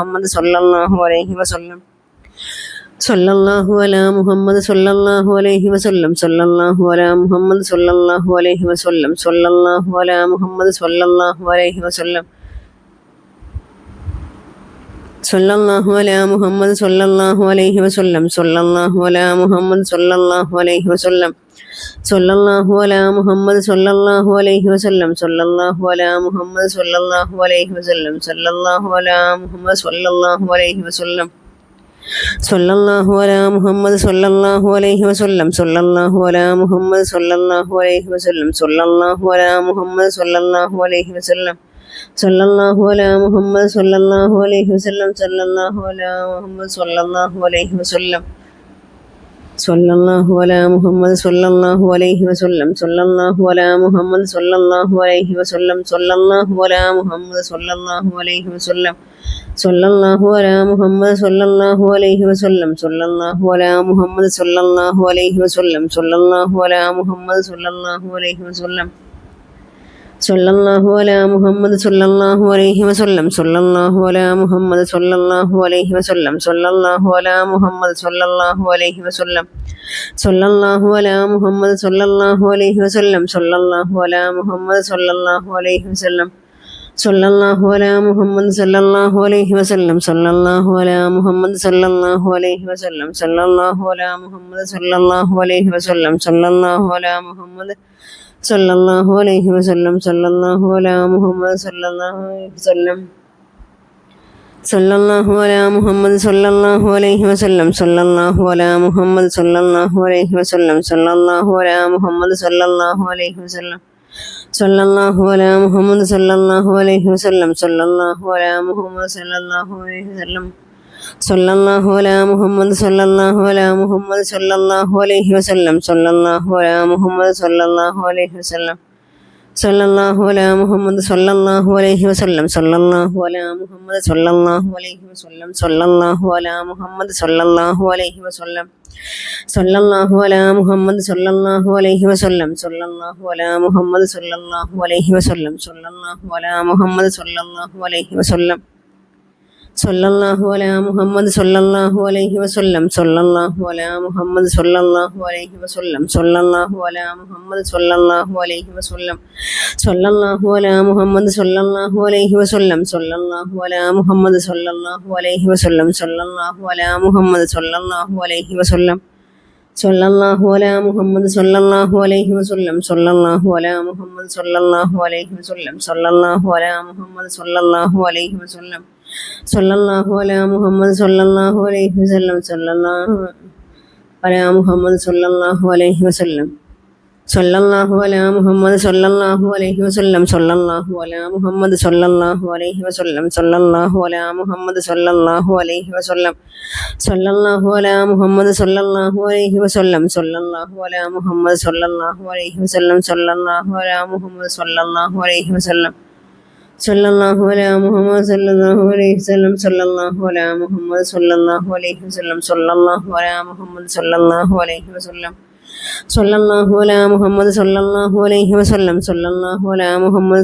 A: സല്ലല്ലാഹു അലൈഹി വസല്ലം സല്ലല്ലാഹു അലാ മുഹമ്മദ് സല്ലല്ലാഹു അലൈഹി വസല്ലം സല്ലല്ലാഹു അലാ മുഹമ്മദ് സല്ലല്ലാഹു അലൈഹി വസല്ലം സല്ലല്ലാഹു അലാ മുഹമ്മദ് സല്ലല്ലാഹു അലൈഹി വസല്ലം സല്ലല്ലാഹു അലാ മുഹമ്മദ് സല്ലല്ലാഹു അലൈഹി വസല്ലം സല്ലല്ലാഹു അലാ മുഹമ്മദ് സല്ലല്ലാഹു അലൈഹി വസല്ലം സല്ലല്ലാഹു അലാ മുഹമ്മദ് സല്ലല്ലാഹു അലൈഹി വസല്ലം സല്ലല്ലാഹു അലാ മുഹമ്മദ് സല്ലല്ലാഹു അലൈഹി വസല്ലം സല്ലല്ലാഹു അലാ മുഹമ്മദ് സല്ലല്ലാഹു അലൈഹി വസല്ലം സല്ലല്ലാഹു അലാ മുഹമ്മദ് സല്ലല്ലാഹു അലൈഹി വസല്ലം സല്ലല്ലാഹു അലാ മുഹമ്മദ് സല്ലല്ലാഹു അലൈഹി വസല്ലം സല്ലല്ലാഹു അലാ മുഹമ്മദ് സല്ലല്ലാഹു അലൈഹി വസല്ലം സല്ലല്ലാഹു അലാ മുഹമ്മദ് സല്ലല്ലാഹു അലൈഹി വസല്ലം സല്ലല്ലാഹു അലാ മുഹമ്മദ് സല്ലല്ലാഹു അലൈഹി വസല്ലം സല്ലല്ലാഹു അലാ മുഹമ്മദ് സല്ലല്ലാഹു അലൈഹി വസല്ലം സല്ലല്ലാഹു അലാ മുഹമ്മദ് സല്ലല്ലാഹു അലൈഹി വസല്ലം സല്ലല്ലാഹു അലാ മുഹമ്മദ് സല്ലല്ലാഹു അലൈഹി വസല്ലം സല്ലല്ലാഹു അലാ മുഹമ്മദ് സല്ലല്ലാഹു അലൈഹി വസല്ലം സല്ലല്ലാഹു അലാ മുഹമ്മദ് സല്ലല്ലാഹു അലൈഹി വസല്ലം സല്ലല്ലാഹു അലാ മുഹമ്മദ് സല്ലല്ലാഹു അലൈഹി വസല്ലം സല്ലല്ലാഹു അലാ മുഹമ്മദ് സല്ലല്ലാഹു അലൈഹി വസല്ലം സല്ലല്ലാഹു അലാ മുഹമ്മദ് സല്ലല്ലാഹു അലൈഹി വസല്ലം സല്ലല്ലാഹു അലാ മുഹമ്മദ് സല്ലല്ലാഹു അലൈഹി വസല്ലം സല്ലല്ലാഹു അലാ മുഹമ്മദ് സല്ലല്ലാഹു അലൈഹി വസല്ലം സല്ലല്ലാഹു അലാ മുഹമ്മദ് സല്ലല്ലാഹു അലൈഹി വസല്ലം സല്ലല്ലാഹു അലാ മുഹമ്മദ് സല്ലല്ലാഹു അലൈഹി വസല്ലം സല്ലല്ലാഹു അലാ മുഹമ്മദ് സല്ലല്ലാഹു അലൈഹി വസല്ലം സല്ലല്ലാഹു അലാ മുഹമ്മദ് സല്ലല്ലാഹു അലൈഹി വസല്ലം സല്ലല്ലാഹു അലാ മുഹമ്മദ് സല്ലല്ലാഹു അലൈഹി വസല്ലം സല്ലല്ലാഹു അലാ മുഹമ്മദ് സല്ലല്ലാഹു അലൈഹി വസല്ലം സല്ലല്ലാഹു അലാ മുഹമ്മദ് സല്ലല്ലാഹു അലൈഹി വസല്ലം സല്ലല്ലാഹു അലാ മുഹമ്മദ് സല്ലല്ലാഹു അലൈഹി വസല്ലം സല്ലല്ലാഹു അലാ മുഹമ്മദ് സല്ലല്ലാഹു അലൈഹി വസല്ലം സല്ലല്ലാഹു അലാ മുഹമ്മദ് സല്ലല്ലാഹു അലൈഹി വസല്ലം സല്ലല്ലാഹു അലാ മുഹമ്മദ് സല്ലല്ലാഹു അലൈഹി വസല്ലം സല്ലല്ലാഹു അലാ മുഹമ്മദ് സല്ലല്ലാഹു അലൈഹി വസല്ലം സല്ലല്ലാഹു അലാ മുഹമ്മദ് സല്ലല്ലാഹു അലാ മുഹമ്മദ് സല്ലല്ലാഹു അലൈഹി വസല്ലം സല്ലല്ലാഹു അലാ മുഹമ്മദ് സല്ലല്ലാഹു അലൈഹി വസല്ലം സല്ലല്ലാഹു അലാ മുഹമ്മദ് സല്ലല്ലാഹു അലൈഹി വസല്ലം സല്ലല്ലാഹു അലാ മുഹമ്മദ് സല്ലല്ലാഹു അലൈഹി വസല്ലം സല്ലല്ലാഹു അലാ മുഹമ്മദ് സല്ലല്ലാഹു അലൈഹി വസല്ലം സല്ലല്ലാഹു അലാ മുഹമ്മദ് സല്ലല്ലാഹു അലൈഹി വസല്ലം സല്ലല്ലാഹു അലാ മുഹമ്മദ് സല്ലല്ലാഹു അലൈഹി വസല്ലം സല്ലല്ലാഹു അലാ മുഹമ്മദ് സല്ലല്ലാഹു അലൈഹി വസല്ലം സല്ലല്ലാഹു അലാ മുഹമ്മദ് സല്ലല്ലാഹു അലൈഹി വസല്ലം സല്ലല്ലാഹു അലാ മുഹമ്മദ് സല്ലല്ലാഹു അലൈഹി വസല്ലം സല്ലല്ലാഹു അലാ മുഹമ്മദ് സല്ലല്ലാഹു അലൈഹി വസല്ലം സല്ലല്ലാഹു അലാ മുഹമ്മദ് സല്ലല്ലാഹു അലൈഹി വസല്ലം സല്ലല്ലാഹു അലാ മുഹമ്മദ് സല്ലല്ലാഹു അലൈഹി വസല്ലം സല്ലല്ലാഹു അലാ മുഹമ്മദ് സല്ലല്ലാഹു അലൈഹി വസല്ലം സല്ലല്ലാഹു അലാ മുഹമ്മദ് സല്ലല്ലാഹു അലൈഹി വസല്ലം സല്ലല്ലാഹു അലാ മുഹമ്മദ് സല്ലല്ലാഹു അലൈഹി വസല്ലം സല്ലല്ലാഹു അലാ മുഹമ്മദ് സല്ലല്ലാഹു അലൈഹി വസല്ലം സല്ലല്ലാഹു അലാ മുഹമ്മദ് സല്ലല്ലാഹു അലൈഹി വസല്ലം സല്ലല്ലാഹു അലാ മുഹമ്മദ് സല്ലല്ലാഹു അലൈഹി വസല്ലം സല്ലല്ലാഹു അലാ മുഹമ്മദ് സല്ലല്ലാഹു അലൈഹി വസല്ലം സല്ലല്ലാഹു അലാ മുഹമ്മദ് സല്ലല്ലാഹു അലൈഹി വസല്ലം സല്ലല്ലാഹു അലാ മുഹമ്മദ് സല്ലല്ലാഹു അലൈഹി വസല്ലം സല്ലല്ലാഹു അലാ മുഹമ്മദ് സല്ലല്ലാഹു അലൈഹി വസല്ലം സല്ലല്ലാഹു അലാ മുഹമ്മദ് സല്ലല്ലാഹു അലൈഹി വസല്ലം സല്ലല്ലാഹു അലാ മുഹമ്മദ് സല്ലല്ലാഹു അലൈഹി വസല്ലം സല്ലല്ലാഹു അലാ മുഹമ്മദ് സല്ലല്ലാഹു അലൈഹി വസല്ലം സല്ലല്ലാഹു അലാ മുഹമ്മദ് സല്ലല്ലാഹു അലൈഹി വസല്ലം സല്ലല്ലാഹു അലാ മുഹമ്മദ് സല്ലല്ലാഹു അലൈഹി വസല്ലം സല്ലല്ലാഹു അലാ മുഹമ്മദ് സല്ലല്ലാഹു അലൈഹി വസല്ലം സല്ലല്ലാഹു അലാ മുഹമ്മദ് സല്ലല്ലാഹു അലൈഹി വസല്ലം സല്ലല്ലാഹു അലാ മുഹമ്മദ് സല്ലല്ലാഹു അലൈഹി വസല്ലം സല്ലല്ലാഹു അലാ മുഹമ്മദ് സല്ലല്ലാഹു അലൈഹി വസല്ലം സല്ലല്ലാഹു അലാ മുഹമ്മദ് സല്ലല്ലാഹു അലൈഹി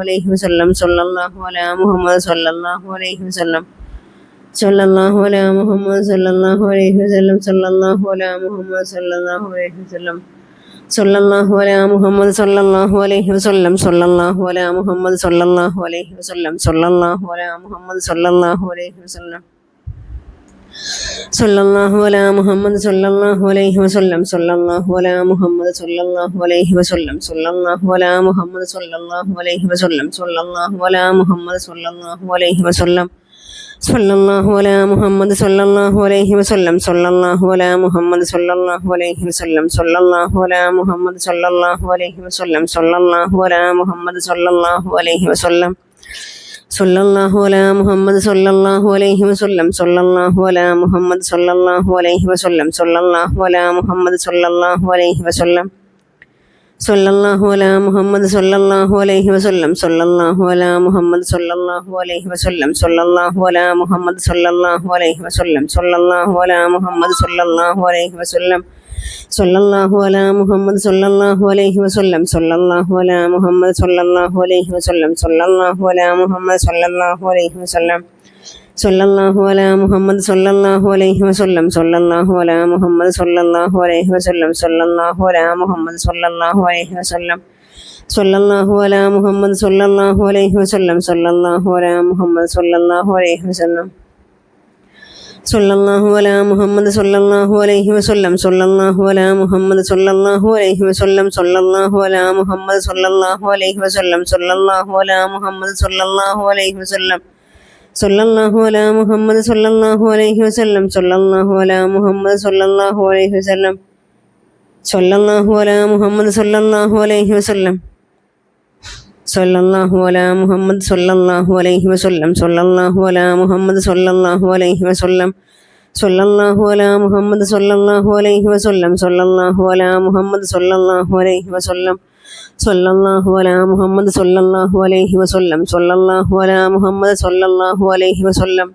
A: വസല്ലം സല്ലല്ലാഹു അലാ മുഹമ്മദ് സല്ലല്ലാഹു അലൈഹി വസല്ലം സല്ലല്ലാഹു അലാ മുഹമ്മദ് സല്ലല്ലാഹു അലൈഹി വസല്ലം സല്ലല്ലാഹു അലാ മുഹമ്മദ് സല്ലല്ലാഹു അലൈഹി വസല്ലം സല്ലല്ലാഹു അലാ മുഹമ്മദ് സല്ലല്ലാഹു അലൈഹി വസല്ലം സല്ലല്ലാഹു അലാ മുഹമ്മദ് സല്ലല്ലാഹു അലൈഹി വസല്ലം സല്ലല്ലാഹു അലാ മുഹമ്മദ് സല്ലല്ലാഹു അലൈഹി വസല്ലം സല്ലല്ലാഹു അലാ മുഹമ്മദ് സല്ലല്ലാഹു അലൈഹി വസല്ലം സല്ലല്ലാഹു അലാ മുഹമ്മദ് സല്ലല്ലാഹു അലൈഹി വസല്ലം സല്ലല്ലാഹു അലാ മുഹമ്മദ് സല്ലല്ലാഹു അലൈഹി വസല്ലം സല്ലല്ലാഹു അലാ മുഹമ്മദ് സല്ലല്ലാഹു അലൈഹി വസല്ലം സല്ലല്ലാഹു അലാ മുഹമ്മദ് സല്ലല്ലാഹു അലൈഹി വസല്ലം സല്ലല്ലാഹു അലാ മുഹമ്മദ് സല്ലല്ലാഹു അലൈഹി വസല്ലം സല്ലല്ലാഹു അലാ മുഹമ്മദ് സല്ലല്ലാഹു അലൈഹി വസല്ലം സല്ലല്ലാഹു അലാ മുഹമ്മദ് സല്ലല്ലാഹു അലൈഹി വസല്ലം സല്ലല്ലാഹു അലാ മുഹമ്മദ് സല്ലല്ലാഹു അലൈഹി വസല്ലം സല്ലല്ലാഹു അലാ മുഹമ്മദ് സല്ലല്ലാഹു അലൈഹി വസല്ലം സല്ലല്ലാഹു അലാ മുഹമ്മദ് സല്ലല്ലാഹു അലൈഹി വസല്ലം സല്ലല്ലാഹു അലാ മുഹമ്മദ് സല്ലല്ലാഹു അലൈഹി വസല്ലം സല്ലല്ലാഹു അലാ മുഹമ്മദ് സല്ലല്ലാഹു അലൈഹി വസല്ലം സല്ലല്ലാഹു അലാ മുഹമ്മദ് സല്ലല്ലാഹു അലൈഹി വസല്ലം സല്ലല്ലാഹു അലാ മുഹമ്മദ് സല്ലല്ലാഹു അലൈഹി വസല്ലം സല്ലല്ലാഹു അലാ മുഹമ്മദ് സല്ലല്ലാഹു അലൈഹി വസല്ലം സല്ലല്ലാഹു അലാ മുഹമ്മദ് സല്ലല്ലാഹു അലൈഹി വസല്ലം സല്ലല്ലാഹു അലാ മുഹമ്മദ് സല്ലല്ലാഹു അലൈഹി വസല്ലം സല്ലല്ലാഹു അലാ മുഹമ്മദ് സല്ലല്ലാഹു അലൈഹി വസല്ലം സല്ലല്ലാഹു അലാ മുഹമ്മദ് സല്ലല്ലാഹു അലൈഹി വസല്ലം സല്ലല്ലാഹു അലാ മുഹമ്മദ് സല്ലല്ലാഹു അലൈഹി വസല്ലം സല്ലല്ലാഹു അലാ മുഹമ്മദ് സല്ലല്ലാഹു അലൈഹി വസല്ലം സല്ലല്ലാഹു അലാ മുഹമ്മദ് സല്ലല്ലാഹു അലൈഹി വസല്ലം സല്ലല്ലാഹു അലാ മുഹമ്മദ് സല്ലല്ലാഹു അലൈഹി വസല്ലം സല്ലല്ലാഹു അലാ മുഹമ്മദ് സല്ലല്ലാഹു അലൈഹി വസല്ലം സല്ലല്ലാഹു അലാ മുഹമ്മദ് സല്ലല്ലാഹു അലൈഹി വസല്ലം സല്ലല്ലാഹു അലാ മുഹമ്മദ് സല്ലല്ലാഹു അലൈഹി വസല്ലം സല്ലല്ലാഹു അലാ മുഹമ്മദ് സല്ലല്ലാഹു അലൈഹി വസല്ലം സല്ലല്ലാഹു അലാ മുഹമ്മദ് സല്ലല്ലാഹു അലൈഹി വസല്ലം സല്ലല്ലാഹു അലാ മുഹമ്മദ് സല്ലല്ലാഹു അലൈഹി വസല്ലം സല്ലല്ലാഹു അലാ മുഹമ്മദ് സല്ലല്ലാഹു അലൈഹി വസല്ലം സല്ലല്ലാഹു അലാ മുഹമ്മദ് സല്ലല്ലാഹു അലൈഹി വസല്ലം സല്ലല്ലാഹു അലാ മുഹമ്മദ് സല്ലല്ലാഹു അലൈഹി വസല്ലം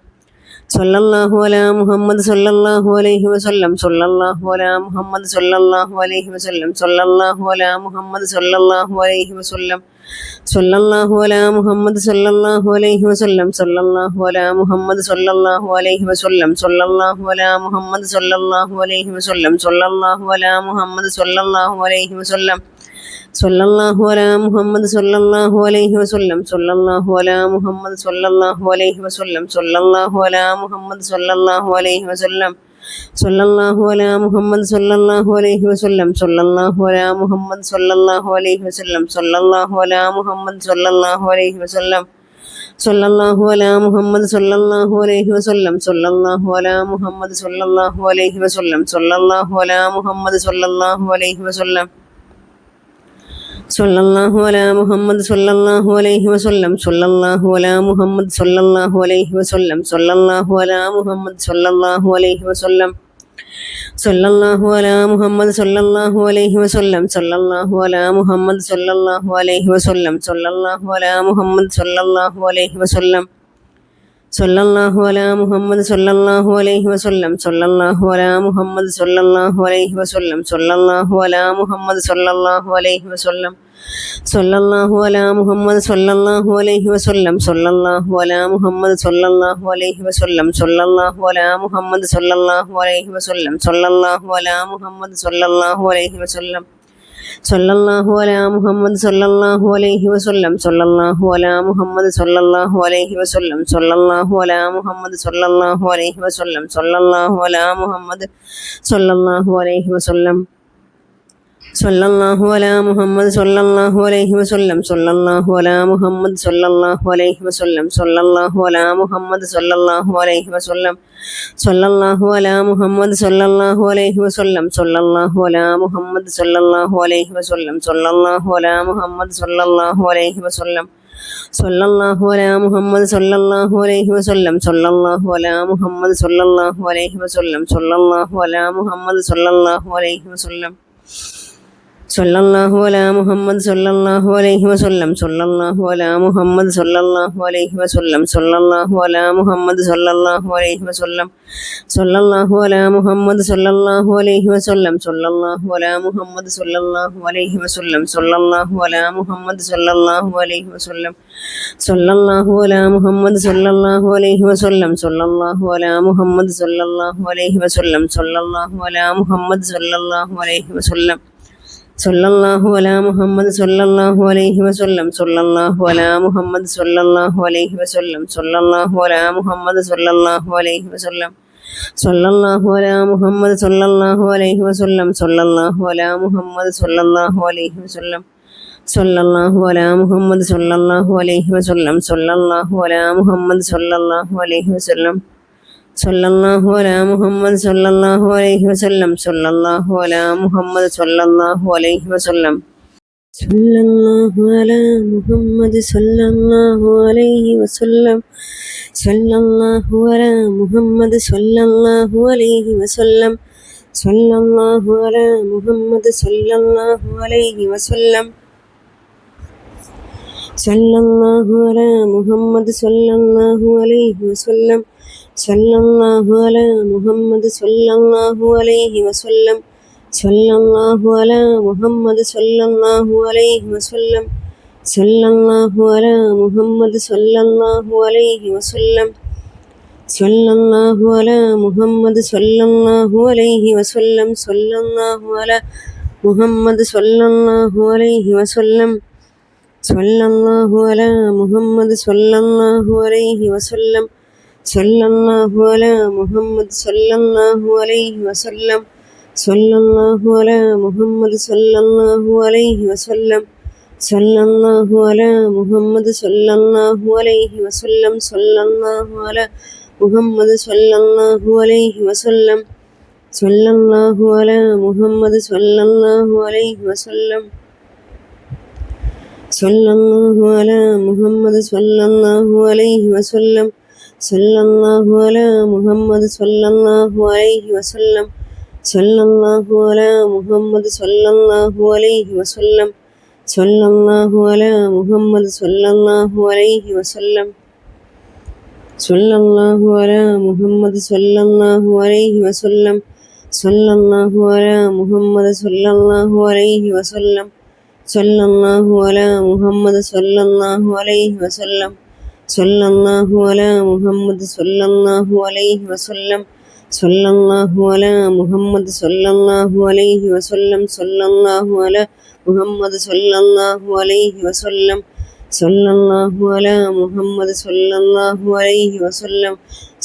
A: സല്ലല്ലാഹു അലാ മുഹമ്മദ് സല്ലല്ലാഹു അലൈഹി വസല്ലം സല്ലല്ലാഹു അലാ മുഹമ്മദ് സല്ലല്ലാഹു അലൈഹി വസല്ലം സല്ലല്ലാഹു അലാ മുഹമ്മദ് സല്ലല്ലാഹു അലൈഹി വസല്ലം സല്ലല്ലാഹു അലാ മുഹമ്മദ് സല്ലല്ലാഹു അലൈഹി വസല്ലം സല്ലല്ലാഹു അലാ മുഹമ്മദ് സല്ലല്ലാഹു അലൈഹി വസല്ലം സല്ലല്ലാഹു അലാ മുഹമ്മദ് സല്ലല്ലാഹു അലൈഹി വസല്ലം സല്ലല്ലാഹു അലാ മുഹമ്മദ് സല്ലല്ലാഹു അലൈഹി വസല്ലം സല്ലല്ലാഹു അലാ മുഹമ്മദ് സല്ലല്ലാഹു അലൈഹി വസല്ലം സല്ലല്ലാഹു അലാ മുഹമ്മദ് സല്ലല്ലാഹു അലൈഹി വസല്ലം സല്ലല്ലാഹു അലാ മുഹമ്മദ് സല്ലല്ലാഹു അലൈഹി വസല്ലം സല്ലല്ലാഹു അലാ മുഹമ്മദ് സല്ലല്ലാഹു അലൈഹി വസല്ലം സല്ലല്ലാഹു അലാ മുഹമ്മദ് സല്ലല്ലാഹു അലൈഹി വസല്ലം സല്ലല്ലാഹു അലാ മുഹമ്മദ് സല്ലല്ലാഹു അലൈഹി വസല്ലം സല്ലല്ലാഹു അലാ മുഹമ്മദ് സല്ലല്ലാഹു അലൈഹി വസല്ലം സല്ലല്ലാഹു അലാ മുഹമ്മദ് സല്ലല്ലാഹു അലൈഹി വസല്ലം സല്ലല്ലാഹു അലാ മുഹമ്മദ് സല്ലല്ലാഹു അലൈഹി വസല്ലം സല്ലല്ലാഹു അലാ മുഹമ്മദ് സല്ലല്ലാഹു അലൈഹി വസല്ലം സല്ലല്ലാഹു അലാ മുഹമ്മദ് സല്ലല്ലാഹു അലൈഹി വസല്ലം സല്ലല്ലാഹു അലാ മുഹമ്മദ് സല്ലല്ലാഹു അലൈഹി വസല്ലം സല്ലല്ലാഹു അലാ മുഹമ്മദ് സല്ലല്ലാഹു അലൈഹി വസല്ലം സല്ലല്ലാഹു അലാ മുഹമ്മദ് സല്ലല്ലാഹു അലൈഹി വസല്ലം സല്ലല്ലാഹു അലാ മുഹമ്മദ് സല്ലല്ലാഹു അലൈഹി വസല്ലം സല്ലല്ലാഹു അലാ മുഹമ്മദ് സല്ലല്ലാഹു അലൈഹി വസല്ലം സല്ലല്ലാഹു അലാ മുഹമ്മദ് സല്ലല്ലാഹു അലൈഹി വസല്ലം സല്ലല്ലാഹു അലാ മുഹമ്മദ് സല്ലല്ലാഹു അലൈഹി വസല്ലം സല്ലല്ലാഹു അലാ മുഹമ്മദ് സല്ലല്ലാഹു അലൈഹി വസല്ലം സല്ലല്ലാഹു അലാ മുഹമ്മദ് സല്ലല്ലാഹു അലൈഹി വസല്ലം സല്ലല്ലാഹു അലാ മുഹമ്മദ് സല്ലല്ലാഹു അലൈഹി വസല്ലം സല്ലല്ലാഹു അലാ മുഹമ്മദ് സല്ലല്ലാഹു അലൈഹി വസല്ലം സല്ലല്ലാഹു അലാ മുഹമ്മദ് സല്ലല്ലാഹു അലൈഹി വസല്ലം സല്ലല്ലാഹു അലാ മുഹമ്മദ് സല്ലല്ലാഹു അലൈഹി വസല്ലം സല്ലല്ലാഹു അലാ മുഹമ്മദ് സല്ലല്ലാഹു അലൈഹി വസല്ലം സല്ലല്ലാഹു അലാ മുഹമ്മദ് സല്ലല്ലാഹു അലൈഹി വസല്ലം സല്ലല്ലാഹു അലാ മുഹമ്മദ് സല്ലല്ലാഹു അലൈഹി വസല്ലം സല്ലല്ലാഹു അലാ മുഹമ്മദ് സല്ലല്ലാഹു അലൈഹി വസല്ലം സല്ലല്ലാഹു അലാ മുഹമ്മദ് സല്ലല്ലാഹു അലൈഹി വസല്ലം സല്ലല്ലാഹു അലാ മുഹമ്മദ് സല്ലല്ലാഹു അലൈഹി വസല്ലം സല്ലല്ലാഹു അലാ മുഹമ്മദ് സല്ലല്ലാഹു അലൈഹി വസല്ലം സല്ലല്ലാഹു അലാ മുഹമ്മദ് സല്ലല്ലാഹു അലൈഹി വസല്ലം സല്ലല്ലാഹു അലാ മുഹമ്മദ് സല്ലല്ലാഹു അലൈഹി വസല്ലം സല്ലല്ലാഹു അലാ മുഹമ്മദ് സല്ലല്ലാഹു അലൈഹി വസല്ലം സല്ലല്ലാഹു അലാ മുഹമ്മദ് സല്ലല്ലാഹു അലൈഹി വസല്ലം സല്ലല്ലാഹു അലാ മുഹമ്മദ് സല്ലല്ലാഹു അലൈഹി വസല്ലം സല്ലല്ലാഹു അലാ മുഹമ്മദ് സല്ലല്ലാഹു അലൈഹി വസല്ലം സല്ലല്ലാഹു അലാ മുഹമ്മദ് സല്ലല്ലാഹു അലൈഹി വസല്ലം സല്ലല്ലാഹു അലാ മുഹമ്മദ് സല്ലല്ലാഹു അലൈഹി വസല്ലം സല്ലല്ലാഹു അലാ മുഹമ്മദ് സല്ലല്ലാഹു അലൈഹി വസല്ലം സല്ലല്ലാഹു അലാ മുഹമ്മദ് സല്ലല്ലാഹു അലൈഹി വസല്ലം സല്ലല്ലാഹു അലാ മുഹമ്മദ് സല്ലല്ലാഹു അലൈഹി വസല്ലം സല്ലല്ലാഹു അലാ മുഹമ്മദ് സല്ലല്ലാഹു അലൈഹി വസല്ലം സല്ലല്ലാഹു അലാ മുഹമ്മദ് സല്ലല്ലാഹു അലൈഹി വസല്ലം സല്ലല്ലാഹു അലാ മുഹമ്മദ് സല്ലല്ലാഹു അലൈഹി വസല്ലം സല്ലല്ലാഹു അലാ മുഹമ്മദ് സല്ലല്ലാഹു അലൈഹി വസല്ലം സല്ലല്ലാഹു അലാ മുഹമ്മദ് സല്ലല്ലാഹു അലൈഹി വസല്ലം സല്ലല്ലാഹു അലാ മുഹമ്മദ് സല്ലല്ലാഹു അലൈഹി വസല്ലം സല്ലല്ലാഹു അലാ മുഹമ്മദ് സല്ലല്ലാഹു അലൈഹി വസല്ലം സല്ലല്ലാഹു അലാ മുഹമ്മദ് സല്ലല്ലാഹു അലൈഹി വസല്ലം സല്ലല്ലാഹു അലാ മുഹമ്മദ് സല്ലല്ലാഹു അലൈഹി വസല്ലം സല്ലല്ലാഹു അലാ മുഹമ്മദ് സല്ലല്ലാഹു അലൈഹി വസല്ലം സല്ലല്ലാഹു അലാ മുഹമ്മദ് സല്ലല്ലാഹു അലൈഹി വസല്ലം സല്ലല്ലാഹു അലാ മുഹമ്മദ് സല്ലല്ലാഹു അലൈഹി വസല്ലം സല്ലല്ലാഹു അലാ മുഹമ്മദ് സല്ലല്ലാഹു അലൈഹി വസല്ലം സല്ലല്ലാഹു അലാ മുഹമ്മദ് സല്ലല്ലാഹു അലൈഹി വസല്ലം സല്ലല്ലാഹു അലാ മുഹമ്മദ് സല്ലല്ലാഹു അലൈഹി വസല്ലം സല്ലല്ലാഹു അലാ മുഹമ്മദ് സല്ലല്ലാഹു അലൈഹി വസല്ലം സല്ലല്ലാഹു അലാ മുഹമ്മദ് സല്ലല്ലാഹു അലൈഹി വസല്ലം സല്ലല്ലാഹു അലാ മുഹമ്മദ് സല്ലല്ലാഹു അലൈഹി വസല്ലം സല്ലല്ലാഹു അലാ മുഹമ്മദ് സല്ലല്ലാഹു അലൈഹി വസല്ലം സല്ലല്ലാഹു അലാ മുഹമ്മദ് സല്ലല്ലാഹു അലൈഹി വസല്ലം സല്ലല്ലാഹു അലാ മുഹമ്മദ് സല്ലല്ലാഹു അലൈഹി വസല്ലം സല്ലല്ലാഹു അലാ മുഹമ്മദ് സല്ലല്ലാഹു അലൈഹി വസല്ലം സല്ലല്ലാഹു അലാ മുഹമ്മദ് സല്ലല്ലാഹു അലൈഹി വസല്ലം സല്ലല്ലാഹു അലാ മുഹമ്മദ് സല്ലല്ലാഹു അലൈഹി വസല്ലം സല്ലല്ലാഹു അലാ മുഹമ്മദ് സല്ലല്ലാഹു അലൈഹി വസല്ലം സല്ലല്ലാഹു അലാ മുഹമ്മദ് സല്ലല്ലാഹു അലൈഹി വസല്ലം സല്ലല്ലാഹു അലാ മുഹമ്മദ് സല്ലല്ലാഹു അലൈഹി വസല്ലം സല്ലല്ലാഹു അലാ മുഹമ്മദ് സല്ലല്ലാഹു അലൈഹി വസല്ലം സല്ലല്ലാഹു അലാ മുഹമ്മദ് സല്ലല്ലാഹു അലൈഹി വസല്ലം സല്ലല്ലാഹു അലാ മുഹമ്മദ് സല്ലല്ലാഹു അലൈഹി വസല്ലം സല്ലല്ലാഹു അലാ മുഹമ്മദ് സല്ലല്ലാഹു അലൈഹി വസല്ലം സല്ലല്ലാഹു അലാ മുഹമ്മദ് സല്ലല്ലാഹു അലൈഹി വസല്ലം സല്ലല്ലാഹു അലാ മുഹമ്മദ് സല്ലല്ലാഹു അലൈഹി വസല്ലം സല്ലല്ലാഹു അലാ മുഹമ്മദ് സല്ലല്ലാഹു അലൈഹി വസല്ലം സല്ലല്ലാഹു അലാ മുഹമ്മദ് സല്ലല്ലാഹു അലൈഹി വസല്ലം സല്ലല്ലാഹു അലാ മുഹമ്മദ് സല്ലല്ലാഹു അലൈഹി വസല്ലം സല്ലല്ലാഹു അലാ മുഹമ്മദ് സല്ലല്ലാഹു അലൈഹി വസല്ലം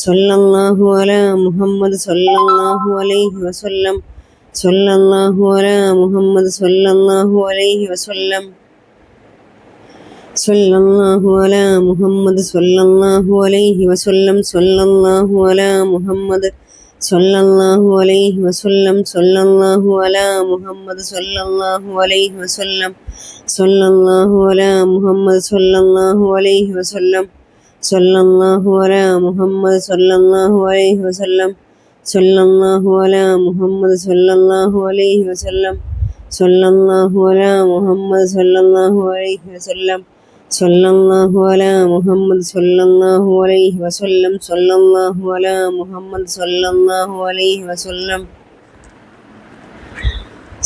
A: സല്ലല്ലാഹു അലാ മുഹമ്മദ് സല്ലല്ലാഹു അലൈഹി വസല്ലം സല്ലല്ലാഹു അലാ മുഹമ്മദ് സല്ലല്ലാഹു അലൈഹി വസല്ലം സല്ലല്ലാഹു അലാ മുഹമ്മദ് സല്ലല്ലാഹു അലൈഹി വസല്ലം സല്ലല്ലാഹു അലാ മുഹമ്മദ് സല്ലല്ലാഹു അലൈഹി വസല്ലം സല്ലല്ലാഹു അലാ മുഹമ്മദ് സല്ലല്ലാഹു അലൈഹി വസല്ലം സല്ലല്ലാഹു അലാ മുഹമ്മദ് സല്ലല്ലാഹു അലൈഹി വസല്ലം സല്ലല്ലാഹു അലാ മുഹമ്മദ് സല്ലല്ലാഹു അലൈഹി വസല്ലം സല്ലല്ലാഹു അലാ മുഹമ്മദ് സല്ലല്ലാഹു അലൈഹി വസല്ലം സല്ലല്ലാഹു അലാ മുഹമ്മദ് സല്ലല്ലാഹു അലൈഹി വസല്ലം സല്ലല്ലാഹു അലാ മുഹമ്മദ് സല്ലല്ലാഹു അലൈഹി വസല്ലം സല്ലല്ലാഹു അലാ മുഹമ്മദ് സല്ലല്ലാഹു അലൈഹി വസല്ലം സല്ലല്ലാഹു അലാ മുഹമ്മദ് സല്ലല്ലാഹു അലൈഹി വസല്ലം സല്ലല്ലാഹു അലാ മുഹമ്മദ് സല്ലല്ലാഹു അലൈഹി വസല്ലം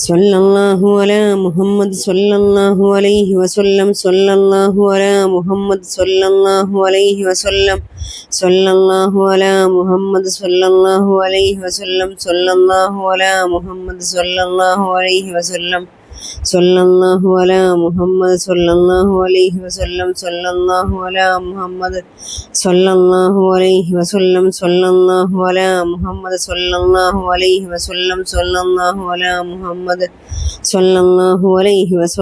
A: സല്ലല്ലാഹു അലാ മുഹമ്മദ് സല്ലല്ലാഹു അലൈഹി വസല്ലം സല്ലല്ലാഹു അലാ മുഹമ്മദ് സല്ലല്ലാഹു അലൈഹി വസല്ലം സല്ലല്ലാഹു അലാ മുഹമ്മദ് സല്ലല്ലാഹു അലൈഹി വസല്ലം സല്ലല്ലാഹു അലാ മുഹമ്മദ് സല്ലല്ലാഹു അലൈഹി വസല്ലം സല്ലല്ലാഹു അലാ മുഹമ്മദ് സല്ലല്ലാഹു അലൈഹി വസല്ലം സല്ലല്ലാഹു അലാ മുഹമ്മദ് സല്ലല്ലാഹു അലൈഹി വസല്ലം സല്ലല്ലാഹു അലാ മുഹമ്മദ് സല്ലല്ലാഹു അലൈഹി വസല്ലം സല്ലല്ലാഹു അലാ മുഹമ്മദ് സല്ലല്ലാഹു അലൈഹി വസല്ലം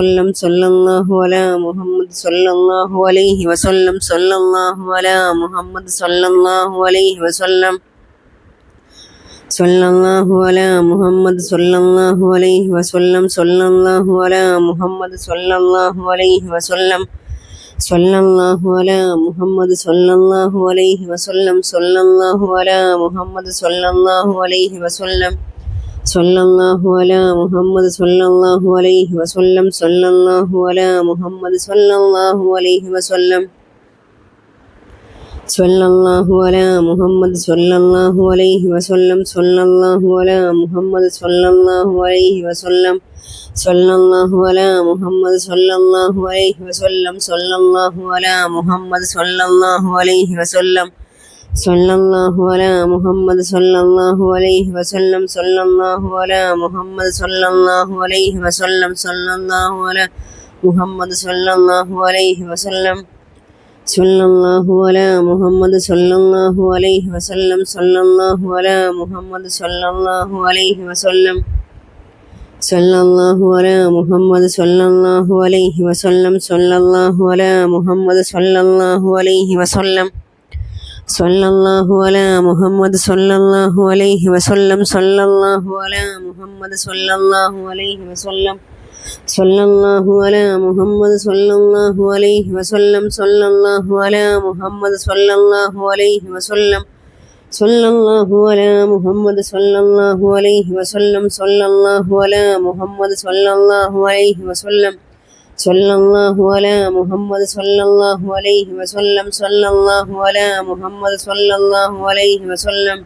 A: സല്ലല്ലാഹു അലാ മുഹമ്മദ് സല്ലല്ലാഹു അലൈഹി വസല്ലം സല്ലല്ലാഹു അലാ മുഹമ്മദ് സല്ലല്ലാഹു അലൈഹി വസല്ലം സല്ലല്ലാഹു അലാ മുഹമ്മദ് സല്ലല്ലാഹു അലൈഹി വസല്ലം സല്ലല്ലാഹു അലാ മുഹമ്മദ് സല്ലല്ലാഹു അലൈഹി വസല്ലം സല്ലല്ലാഹു അലാ മുഹമ്മദ് സല്ലല്ലാഹു അലൈഹി വസല്ലം സല്ലല്ലാഹു അലാ മുഹമ്മദ് സല്ലല്ലാഹു അലൈഹി വസല്ലം സല്ലല്ലാഹു അലാ മുഹമ്മദ് സല്ലല്ലാഹു അലൈഹി വസല്ലം സല്ലല്ലാഹു അലാ മുഹമ്മദ് സല്ലല്ലാഹു അലൈഹി വസല്ലം സല്ലല്ലാഹു അലാ മുഹമ്മദ് സല്ലല്ലാഹു അലൈഹി വസല്ലം സല്ലല്ലാഹു അലാ മുഹമ്മദ് സല്ലല്ലാഹു അലൈഹി വസല്ലം സല്ലല്ലാഹു അലാ മുഹമ്മദ് സല്ലല്ലാഹു അലൈഹി വസല്ലം സല്ലല്ലാഹു അലാ മുഹമ്മദ് സല്ലല്ലാഹു അലൈഹി വസല്ലം സല്ലല്ലാഹു അലാ മുഹമ്മദ് സല്ലല്ലാഹു അലൈഹി വസല്ലം സല്ലല്ലാഹു അലാ മുഹമ്മദ് സല്ലല്ലാഹു അലൈഹി വസല്ലം സല്ലല്ലാഹു അലാ മുഹമ്മദ് സല്ലല്ലാഹു അലൈഹി വസല്ലം സല്ലല്ലാഹു അലാ മുഹമ്മദ് സല്ലല്ലാഹു അലൈഹി വസല്ലം സല്ലല്ലാഹു അലാ മുഹമ്മദ് സല്ലല്ലാഹു അലൈഹി വസല്ലം സല്ലല്ലാഹു അലാ മുഹമ്മദ് സല്ലല്ലാഹു അലൈഹി വസല്ലം സല്ലല്ലാഹു അലാ മുഹമ്മദ് സല്ലല്ലാഹു അലൈഹി വസല്ലം സല്ലല്ലാഹു അലാ മുഹമ്മദ് സല്ലല്ലാഹു അലൈഹി വസല്ലം സല്ലല്ലാഹു അലാ മുഹമ്മദ് സല്ലല്ലാഹു അലൈഹി വസല്ലം സല്ലല്ലാഹു അലാ മുഹമ്മദ് സല്ലല്ലാഹു അലൈഹി വസല്ലം സല്ലല്ലാഹു അലാ മുഹമ്മദ് സല്ലല്ലാഹു അലൈഹി വസല്ലം സല്ലല്ലാഹു അലാ മുഹമ്മദ് സല്ലല്ലാഹു അലൈഹി വസല്ലം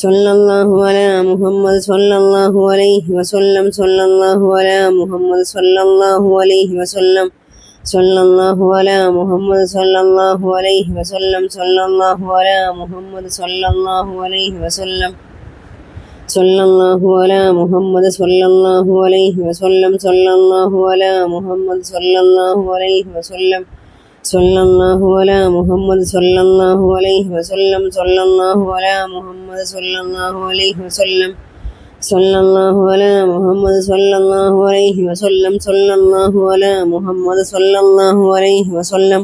A: സല്ലല്ലാഹു അലാ മുഹമ്മദ് സല്ലല്ലാഹു അലൈഹി വസല്ലം സല്ലല്ലാഹു അലാ മുഹമ്മദ് സല്ലല്ലാഹു അലൈഹി വസല്ലം സല്ലല്ലാഹു അലാ മുഹമ്മദ് സല്ലല്ലാഹു അലൈഹി വസല്ലം സല്ലല്ലാഹു അലാ മുഹമ്മദ് സല്ലല്ലാഹു അലൈഹി വസല്ലം സല്ലല്ലാഹു അലാ മുഹമ്മദ് സല്ലല്ലാഹു അലൈഹി വസല്ലം സല്ലല്ലാഹു അലാ മുഹമ്മദ് സല്ലല്ലാഹു അലൈഹി വസല്ലം സല്ലല്ലാഹു അലാ മുഹമ്മദ് സല്ലല്ലാഹു അലൈഹി വസല്ലം സല്ലല്ലാഹു അലാ മുഹമ്മദ് സല്ലല്ലാഹു അലൈഹി വസല്ലം സല്ലല്ലാഹു അലാ മുഹമ്മദ് സല്ലല്ലാഹു അലൈഹി വസല്ലം സല്ലല്ലാഹു അലാ മുഹമ്മദ് സല്ലല്ലാഹു അലൈഹി വസല്ലം സല്ലല്ലാഹു അലാ മുഹമ്മദ് സല്ലല്ലാഹു അലൈഹി വസല്ലം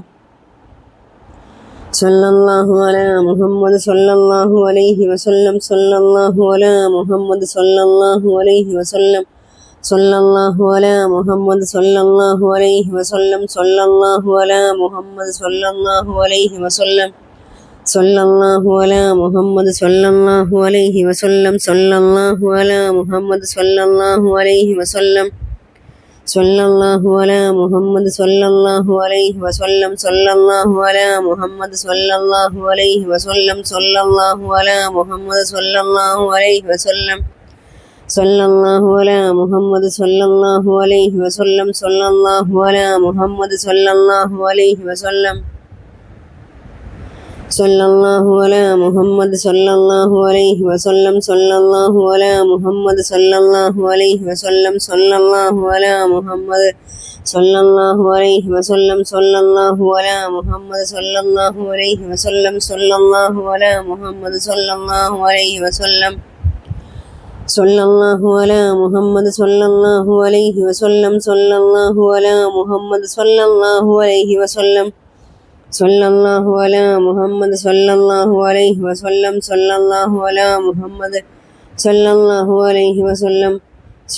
A: സല്ലല്ലാഹു അലാ മുഹമ്മദ് സല്ലല്ലാഹു അലൈഹി വസല്ലം സല്ലല്ലാഹു അലാ മുഹമ്മദ് സല്ലല്ലാഹു അലൈഹി വസല്ലം സല്ലല്ലാഹു അലാ മുഹമ്മദ് സല്ലല്ലാഹു അലൈഹി വസല്ലം സല്ലല്ലാഹു അലാ മുഹമ്മദ് സല്ലല്ലാഹു അലൈഹി വസല്ലം സല്ലല്ലാഹു അലാ മുഹമ്മദ് സല്ലല്ലാഹു അലൈഹി വസല്ലം സല്ലല്ലാഹു അലാ മുഹമ്മദ് സല്ലല്ലാഹു അലൈഹി വസല്ലം സല്ലല്ലാഹു അലാ മുഹമ്മദ് സല്ലല്ലാഹു അലൈഹി വസല്ലം സല്ലല്ലാഹു അലാ മുഹമ്മദ് സല്ലല്ലാഹു അലൈഹി വസല്ലം സല്ലല്ലാഹു അലാ മുഹമ്മദ് സല്ലല്ലാഹു അലൈഹി വസല്ലം സല്ലല്ലാഹു അലാ മുഹമ്മദ് സല്ലല്ലാഹു അലൈഹി വസല്ലം സല്ലല്ലാഹു അലാ മുഹമ്മദ് സല്ലല്ലാഹു അലൈഹി വസല്ലം സല്ലല്ലാഹു അലാ മുഹമ്മദ് സല്ലല്ലാഹു അലൈഹി വസല്ലം സല്ലല്ലാഹു അലാ മുഹമ്മദ് സല്ലല്ലാഹു അലൈഹി വസല്ലം സല്ലല്ലാഹു അലാ മുഹമ്മദ് സല്ലല്ലാഹു അലൈഹി വസല്ലം സല്ലല്ലാഹു അലാ മുഹമ്മദ് സല്ലല്ലാഹു അലൈഹി വസല്ലം സല്ലല്ലാഹു അലാ മുഹമ്മദ് സല്ലല്ലാഹു അലൈഹി വസല്ലം സല്ലല്ലാഹു അലാ മുഹമ്മദ് സല്ലല്ലാഹു അലൈഹി വസല്ലം സല്ലല്ലാഹു അലാ മുഹമ്മദ് സല്ലല്ലാഹു അലൈഹി വസല്ലം സല്ലല്ലാഹു അലാ മുഹമ്മദ് സല്ലല്ലാഹു അലൈഹി വസല്ലം സല്ലല്ലാഹു അലാ മുഹമ്മദ് സല്ലല്ലാഹു അലൈഹി വസല്ലം സല്ലല്ലാഹു അലാ മുഹമ്മദ് സല്ലല്ലാഹു അലൈഹി വസല്ലം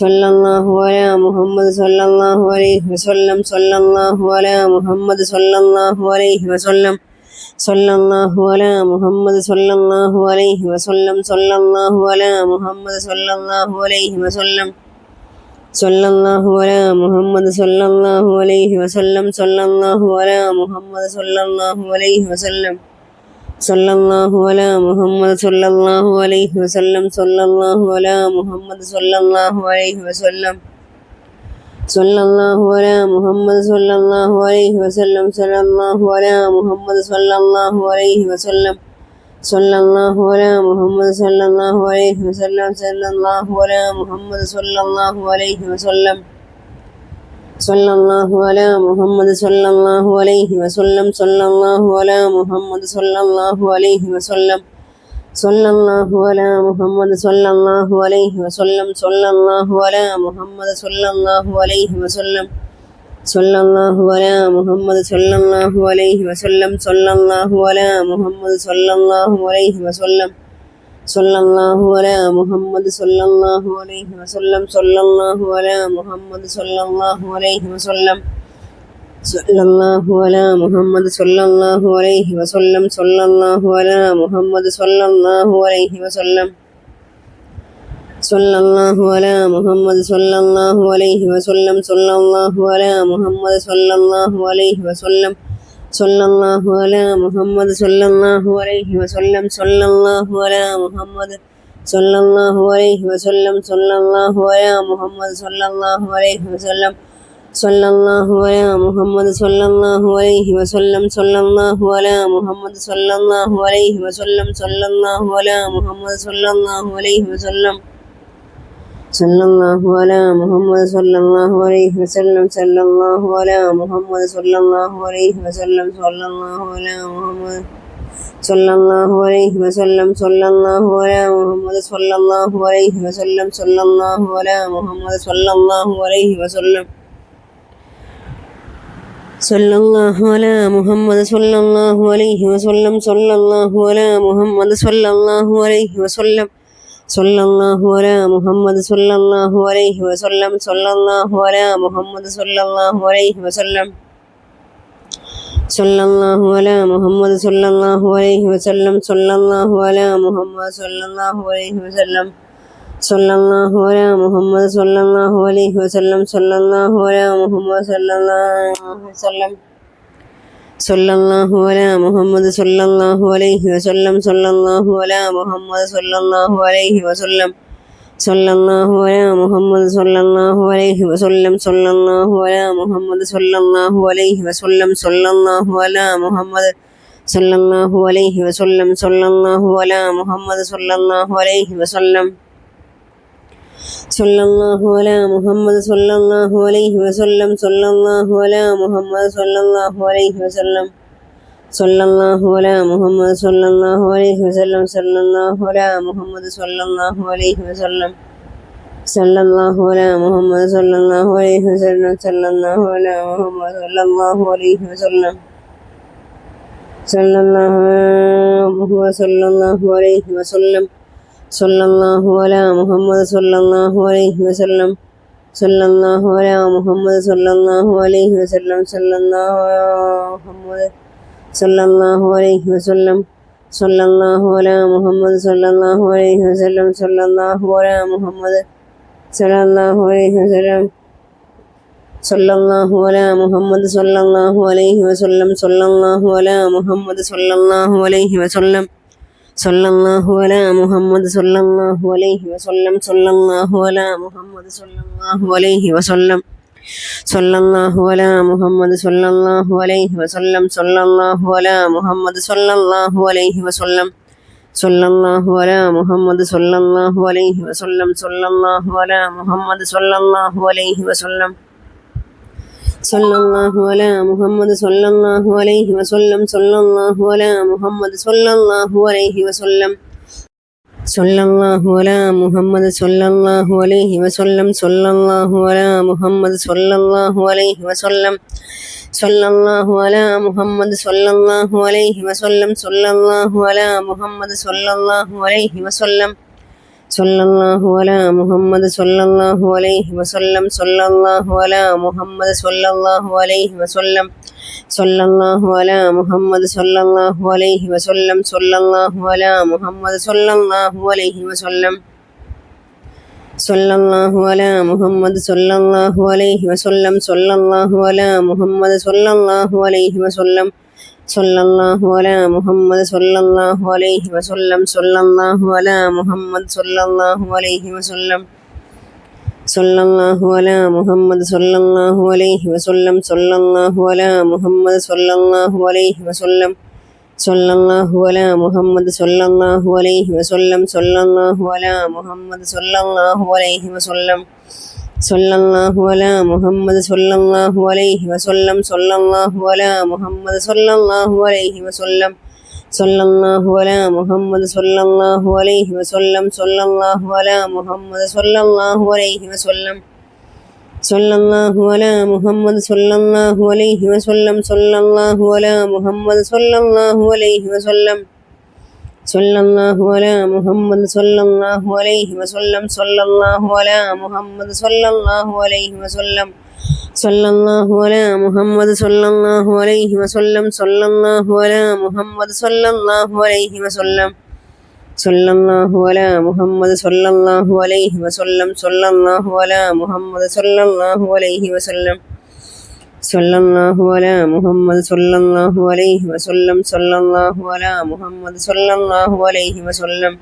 A: സല്ലല്ലാഹു അലാ മുഹമ്മദ് സല്ലല്ലാഹു അലൈഹി വസല്ലം സല്ലല്ലാഹു അലാ മുഹമ്മദ് സല്ലല്ലാഹു അലൈഹി വസല്ലം സല്ലല്ലാഹു അലാ മുഹമ്മദ് സല്ലല്ലാഹു അലൈഹി വസല്ലം സല്ലല്ലാഹു അലാ മുഹമ്മദ് സല്ലല്ലാഹു അലൈഹി വസല്ലം സല്ലല്ലാഹു അലാ മുഹമ്മദ് സല്ലല്ലാഹു അലൈഹി വസല്ലം സല്ലല്ലാഹു അലാ മുഹമ്മദ് സല്ലല്ലാഹു അലൈഹി വസല്ലം സല്ലല്ലാഹു അലാ മുഹമ്മദ് സല്ലല്ലാഹു അലൈഹി വസല്ലം സല്ലല്ലാഹു അലാ മുഹമ്മദ് സല്ലല്ലാഹു അലൈഹി വസല്ലം സല്ലല്ലാഹു അലാ മുഹമ്മദ് സല്ലല്ലാഹു അലൈഹി വസല്ലം സല്ലല്ലാഹു അലാ മുഹമ്മദ് സല്ലല്ലാഹു അലൈഹി വസല്ലം സല്ലല്ലാഹു അലാ മുഹമ്മദ് സല്ലല്ലാഹു അലൈഹി വസല്ലം സല്ലല്ലാഹു അലാ മുഹമ്മദ് സല്ലല്ലാഹു അലൈഹി വസല്ലം സല്ലല്ലാഹു അലാ മുഹമ്മദ് സല്ലല്ലാഹു അലൈഹി വസല്ലം സല്ലല്ലാഹു അലാ മുഹമ്മദ് സല്ലല്ലാഹു അലൈഹി വസല്ലം സല്ലല്ലാഹു അലാ മുഹമ്മദ് സല്ലല്ലാഹു അലൈഹി വസല്ലം സല്ലല്ലാഹു അലാ മുഹമ്മദ് സല്ലല്ലാഹു അലൈഹി വസല്ലം സല്ലല്ലാഹു അലാ മുഹമ്മദ് സല്ലല്ലാഹു അലൈഹി വസല്ലം സല്ലല്ലാഹു അലാ മുഹമ്മദ് സല്ലല്ലാഹു അലൈഹി വസല്ലം സല്ലല്ലാഹു അലാ മുഹമ്മദ് സല്ലല്ലാഹു അലൈഹി വസല്ലം സല്ലല്ലാഹു അലാ മുഹമ്മദ് സല്ലല്ലാഹു അലൈഹി വസല്ലം സല്ലല്ലാഹു അലാ മുഹമ്മദ് സല്ലല്ലാഹു അലൈഹി വസല്ലം സല്ലല്ലാഹു അലാ മുഹമ്മദ് സല്ലല്ലാഹു അലൈഹി വസല്ലം സല്ലല്ലാഹു അലാ മുഹമ്മദ് സല്ലല്ലാഹു അലൈഹി വസല്ലം സല്ലല്ലാഹു അലാ മുഹമ്മദ് സല്ലല്ലാഹു അലൈഹി വസല്ലം സല്ലല്ലാഹു അലാ മുഹമ്മദ് സല്ലല്ലാഹു അലൈഹി വസല്ലം സല്ലല്ലാഹു അലാ മുഹമ്മദ് സല്ലല്ലാഹു അലൈഹി വസല്ലം സല്ലല്ലാഹു അലാ മുഹമ്മദ് സല്ലല്ലാഹു അലൈഹി വസല്ലം സല്ലല്ലാഹു അലാ മുഹമ്മദ് സല്ലല്ലാഹു അലൈഹി വസല്ലം സല്ലല്ലാഹു അലാ മുഹമ്മദ് സല്ലല്ലാഹു അലൈഹി വസല്ലം സല്ലല്ലാഹു അലാ മുഹമ്മദ് സല്ലല്ലാഹു അലൈഹി വസല്ലം സല്ലല്ലാഹു അലാ മുഹമ്മദ് സല്ലല്ലാഹു അലൈഹി വസല്ലം സല്ലല്ലാഹു അലാ മുഹമ്മദ് സല്ലല്ലാഹു അലൈഹി വസല്ലം സല്ലല്ലാഹു അലാ മുഹമ്മദ് സല്ലല്ലാഹു അലൈഹി വസല്ലം സല്ലല്ലാഹു അലാ മുഹമ്മദ് സല്ലല്ലാഹു അലൈഹി വസല്ലം സല്ലല്ലാഹു അലാ മുഹമ്മദ് സല്ലല്ലാഹു അലൈഹി വസല്ലം സല്ലല്ലാഹു അലാ മുഹമ്മദ് സല്ലല്ലാഹു അലൈഹി വസല്ലം സല്ലല്ലാഹു അലാ മുഹമ്മദ് സല്ലല്ലാഹു അലൈഹി വസല്ലം സല്ലല്ലാഹു അലാ മുഹമ്മദ് സല്ലല്ലാഹു അലൈഹി വസല്ലം സല്ലല്ലാഹു അലാ മുഹമ്മദ് സല്ലല്ലാഹു അലൈഹി വസല്ലം സല്ലല്ലാഹു അലാ മുഹമ്മദ് സല്ലല്ലാഹു അലൈഹി വസല്ലം സല്ലല്ലാഹു അലാ മുഹമ്മദ് സല്ലല്ലാഹു അലൈഹി വസല്ലം സല്ലല്ലാഹു അലാ മുഹമ്മദ് സല്ലല്ലാഹു അലൈഹി വസല്ലം സല്ലല്ലാഹു അലാ മുഹമ്മദ് സല്ലല്ലാഹു അലൈഹി വസല്ലം സല്ലല്ലാഹു അലാ മുഹമ്മദ് സല്ലല്ലാഹു അലൈഹി വസല്ലം സല്ലല്ലാഹു അലാ മുഹമ്മദ് സല്ലല്ലാഹു അലൈഹി വസല്ലം സല്ലല്ലാഹു അലാ മുഹമ്മദ് സല്ലല്ലാഹു അലൈഹി വസല്ലം സല്ലല്ലാഹു അലാ മുഹമ്മദ് സല്ലല്ലാഹു അലൈഹി വസല്ലം സല്ലല്ലാഹു അലാ മുഹമ്മദ് സല്ലല്ലാഹു അലൈഹി വസല്ലം സല്ലല്ലാഹു അലാ മുഹമ്മദ് സല്ലല്ലാഹു അലൈഹി വസല്ലം സല്ലല്ലാഹു അലാ മുഹമ്മദ് സല്ലല്ലാഹു അലൈഹി വസല്ലം സല്ലല്ലാഹു അലാ മുഹമ്മദ് സല്ലല്ലാഹു അലൈഹി വസല്ലം സല്ലല്ലാഹു അലാ മുഹമ്മദ് സല്ലല്ലാഹു അലൈഹി വസല്ലം സല്ലല്ലാഹു അലാ മുഹമ്മദ് സല്ലല്ലാഹു അലൈഹി വസല്ലം സല്ലല്ലാഹു അലാ മുഹമ്മദ് സല്ലല്ലാഹു അലൈഹി വസല്ലം സല്ലല്ലാഹു അലൈഹി വസല്ലം സല്ലല്ലാഹു അലാ മുഹമ്മദ് സല്ലല്ലാഹു അലൈഹി വസല്ലം सल्लल्लाहु अला मुहम्मद सल्लल्लाहु अलैहि वसल्लम सल्लल्लाहु अलैहि वसल्लम सल्लल्लाहु अला मुहम्मद सल्लल्लाहु अलैहि वसल्लम सल्लल्लाहु अला मुहम्मद सल्लल्लाहु अलैहि वसल्लम सल्लल्लाहु अला मुहम्मद सल्लल्लाहु अलैहि वसल्लम सल्लल्लाहु अला मुहम्मद सल्लल्लाहु अलैहि वसल्लम सल्लल्लाहु अला मुहम्मद सल्लल्लाहु अलैहि वसल्लम सल्लल्लाहु अला मुहम्मद सल्लल्लाहु अलैहि वसल्लम सल्लल्लाहु अला मुहम्मद सल्लल्लाहु अलैहि वसल्लम सल्लल्लाहु अला मुहम्मद सल्लल्लाहु अलैहि वसल्लम सल्लल्लाहु अला मुहम्मद सल्लल्लाहु अलैहि वसल्लम सल्लल्लाहु अला मुहम्मद सल्लल्लाहु अलैहि वसल्लम सल्लल्लाहु अला मुहम्मद सल्लल्लाहु अलैहि वसल्लम सल्लल्लाहु अला मुहम्मद सल्लल्लाहु अलैहि वसल्लम सल्लल्लाहु अला मुहम्मद सल्लल्लाहु अलैहि वसल्लम सल्लल्लाहु अला मुहम्मद सल्लल्लाहु अलैहि वसल्लम सल्लल्लाहु अला मुहम्मद सल्लल्लाहु अलैहि वसल्लम सल्लल्लाहु अला मुहम्मद सल्लल्लाहु अलैहि वसल्लम सल्लल्लाहु अला मुहम्मद सल्लल्लाहु अलैहि वसल्लम सल्लल्लाहु अला मुहम्मद सल्लल्लाहु अलैहि वसल्लम सल्लल्लाहु अला मुहम्मद सल्लल्लाहु अलैहि वसल्लम सल्लल्लाहु अला मुहम्मद सल्लल्लाहु अलैहि वसल्लम सल्लल्लाहु अला मुहम्मद सल्लल्लाहु अलैहि वसल्लम सल्लल्लाहु अला मुहम्मद सल्लल्लाहु अलैहि वसल्लम सल्लल्लाहु अला मुहम्मद सल्लल्लाहु अलैहि वसल्लम सल्लल्लाहु अला मुहम्मद सल्लल्लाहु अलैहि वसल्लम सल्लल्लाहु अला मुहम्मद सल्लल्लाहु अलैहि वसल्लम सल्लल्लाहु अला मुहम्मद सल्लल्लाहु अलैहि वसल्लम सल्लल्लाहु अला मुहम्मद सल्लल्लाहु अलैहि वसल्लम सल्लल्लाहु अला मुहम्मद सल्लल्लाहु अलैहि वसल्लम सल्लल्लाहु अला मुहम्मद सल्लल्लाहु अलैहि वसल्लम सल्लल्लाहु अला मुहम्मद सल्लल्लाहु अलैहि वसल्लम सल्लल्लाहु अला मुहम्मद सल्लल्लाहु अलैहि वसल्लम सल्लल्लाहु अला मुहम्मद सल्लल्लाहु अलैहि वसल्लम सल्लल्लाहु अला मुहम्मद सल्लल्लाहु अलैहि वसल्लम सल्लल्लाहु अला मुहम्मद सल्लल्लाहु अलैहि वसल्लम सल्लल्लाहु अला मुहम्मद सल्लल्लाहु अलैहि वसल्लम सल्लल्लाहु अला मुहम्मद सल्लल्लाहु अलैहि वसल्लम सल्लल्लाहु अला मुहम्मद सल्लल्लाहु अलैहि वसल्लम सल्लल्लाहु अला मुहम्मद सल्लल्लाहु अलैहि वसल्लम सल्लल्लाहु अला मुहम्मद सल्लल्लाहु अलैहि वसल्लम सल्लल्लाहु अला मुहम्मद सल्लल्लाहु अलैहि वसल्लम सल्लल्लाहु अला मुहम्मद सल्लल्लाहु अलैहि वसल्लम सल्लल्लाहु अला मुहम्मद सल्लल्लाहु अलैहि वसल्लम सल्लल्लाहु अला मुहम्मद सल्लल्लाहु अलैहि वसल्लम सल्लल्लाहु अला मुहम्मद सल्लल्लाहु अलैहि वसल्लम सल्लल्लाहु अला मुहम्मद सल्लल्लाहु अलैहि वसल्लम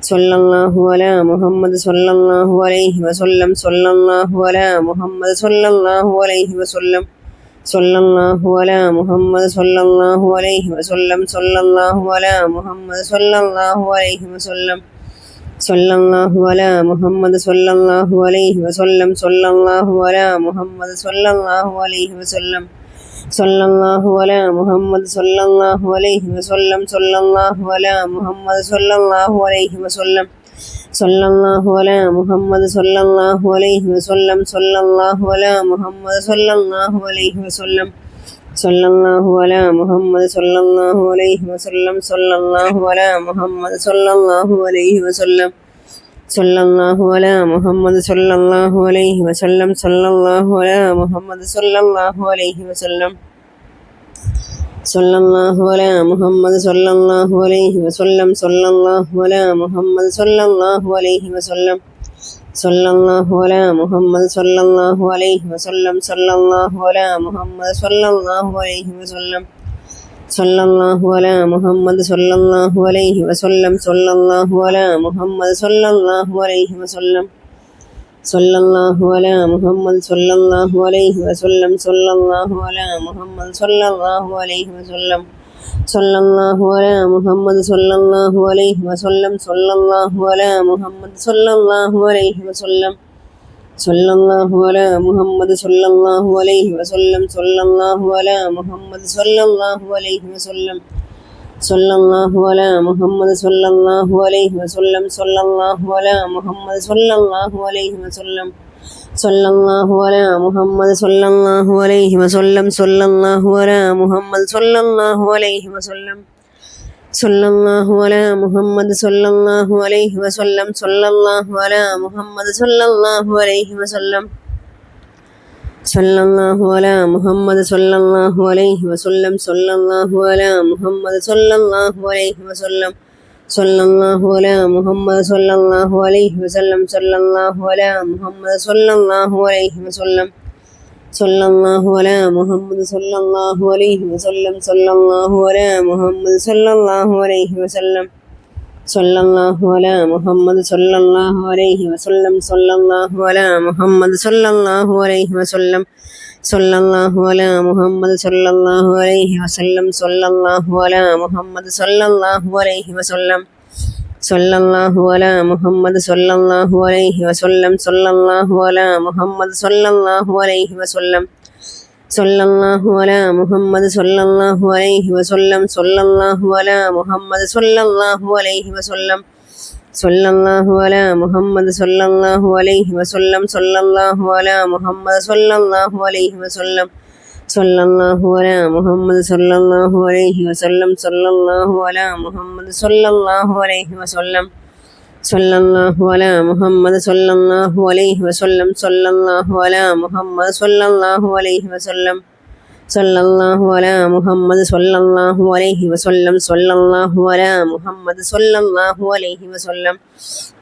A: सल्लल्लाहु अला मुहम्मद सल्लल्लाहु अलैहि वसल्लम सल्लल्लाहु अला मुहम्मद सल्लल्लाहु अलैहि वसल्लम सल्लल्लाहु अला मुहम्मद सल्लल्लाहु अलैहि वसल्लम सल्लल्लाहु अला मुहम्मद सल्लल्लाहु अलैहि वसल्लम सल्लल्लाहु अला मुहम्मद सल्लल्लाहु अलैहि वसल्लम सल्लल्लाहु अला मुहम्मद सल्लल्लाहु अलैहि वसल्लम सल्लल्लाहु अला मुहम्मद सल्लल्लाहु अलैहि वसल्लम सल्लल्लाहु अला मुहम्मद सल्लल्लाहु अलैहि वसल्लम सल्लल्लाहु अला मुहम्मद सल्लल्लाहु अलैहि वसल्लम सल्लल्लाहु अला मुहम्मद सल्लल्लाहु अलैहि वसल्लम सल्लल्लाहु अला मुहम्मद सल्लल्लाहु अलैहि वसल्लम सल्लल्लाहु अला मुहम्मद सल्लल्लाहु अलैहि वसल्लम सल्लल्लाहु अला मुहम्मद सल्लल्लाहु अलैहि वसल्लम सल्लल्लाहु अला मुहम्मद सल्लल्लाहु अलैहि वसल्लम सल्लल्लाहु अला मुहम्मद सल्लल्लाहु अलैहि वसल्लम सल्लल्लाहु अला मुहम्मद सल्लल्लाहु अलैहि वसल्लम सल्लल्लाहु अला मुहम्मद सल्लल्लाहु अलैहि वसल्लम सल्लल्लाहु अला मुहम्मद सल्लल्लाहु अलैहि वसल्लम सल्लल्लाहु अला मुहम्मद सल्लल्लाहु अलैहि वसल्लम सल्लल्लाहु अला मुहम्मद सल्लल्लाहु अलैहि वसल्लम सल्लल्लाहु अला मुहम्मद सल्लल्लाहु अलैहि वसल्लम सल्लल्लाहु अला मुहम्मद सल्लल्लाहु अलैहि वसल्लम सल्लल्लाहु अला मुहम्मद सल्लल्लाहु अलैहि वसल्लम सल्लल्लाहु अला मुहम्मद सल्लल्लाहु अलैहि वसल्लम सल्लल्लाहु अला मुहम्मद सल्लल्लाहु अलैहि वसल्लम सल्लल्लाहु अला मुहम्मद सल्लल्लाहु अलैहि वसल्लम सल्लल्लाहु अला मुहम्मद सल्लल्लाहु अलैहि वसल्लम സല്ലല്ലാഹു അലാ മുഹമ്മദ് സല്ലല്ലാഹു അലൈഹി വസല്ലം സല്ലല്ലാഹു അലാ മുഹമ്മദ് സല്ലല്ലാഹു അലൈഹി വസല്ലം സല്ലല്ലാഹു അലാ മുഹമ്മദ് സല്ലല്ലാഹു അലൈഹി വസല്ലം സല്ലല്ലാഹു അലാ മുഹമ്മദ് സല്ലല്ലാഹു അലൈഹി വസല്ലം സല്ലല്ലാഹു അലാ മുഹമ്മദ് സല്ലല്ലാഹു അലൈഹി വസല്ലം സല്ലല്ലാഹു അലാ മുഹമ്മദ് സല്ലല്ലാഹു അലൈഹി വസല്ലം സല്ലല്ലാഹു അലാ മുഹമ്മദ് സല്ലല്ലാഹു അലൈഹി വസല്ലം സല്ലല്ലാഹു അലാ മുഹമ്മദ് സല്ലല്ലാഹു അലൈഹി വസല്ലം സല്ലല്ലാഹു അലാ മുഹമ്മദ് സല്ലല്ലാഹു അലൈഹി വസല്ലം സല്ലല്ലാഹു അലാ മുഹമ്മദ് സല്ലല്ലാഹു അലൈഹി വസല്ലം സല്ലല്ലാഹു അലാ മുഹമ്മദ് സല്ലല്ലാഹു അലൈഹി വസല്ലം സല്ലല്ലാഹു അലാ മുഹമ്മദ് സല്ലല്ലാഹു അലൈഹി വസല്ലം സല്ലല്ലാഹു അലാ മുഹമ്മദ് സല്ലല്ലാഹു അലൈഹി വസല്ലം സല്ലല്ലാഹു അലാ മുഹമ്മദ് സല്ലല്ലാഹു അലൈഹി വസല്ലം സല്ലല്ലാഹു അലാ മുഹമ്മദ് സല്ലല്ലാഹു അലൈഹി വസല്ലം സല്ലല്ലാഹു അലാ മുഹമ്മദ് സല്ലല്ലാഹു അലൈഹി വസല്ലം സല്ലല്ലാഹു അലാ മുഹമ്മദ് സല്ലല്ലാഹു അലൈഹി വസല്ലം സല്ലല്ലാഹു അലാ മുഹമ്മദ് സല്ലല്ലാഹു അലൈഹി വസല്ലം സല്ലല്ലാഹു അലാ മുഹമ്മദ് സല്ലല്ലാഹു അലൈഹി വസല്ലം സല്ലല്ലാഹു അലാ മുഹമ്മദ് സല്ലല്ലാഹു അലൈഹി വസല്ലം സല്ലല്ലാഹു അലാ മുഹമ്മദ് സല്ലല്ലാഹു അലൈഹി വസല്ലം സല്ലല്ലാഹു അലാ മുഹമ്മദ് സല്ലല്ലാഹു അലൈഹി വസല്ലം സല്ലല്ലാഹു അലാ മുഹമ്മദ് സല്ലല്ലാഹു അലൈഹി വസല്ലം സല്ലല്ലാഹു അലാ മുഹമ്മദ് സല്ലല്ലാഹു അലൈഹി വസല്ലം സല്ലല്ലാഹു അലാ മുഹമ്മദ് സല്ലല്ലാഹു അലൈഹി വസല്ലം സല്ലല്ലാഹു അലാ മുഹമ്മദ് സല്ലല്ലാഹു അലൈഹി വസല്ലം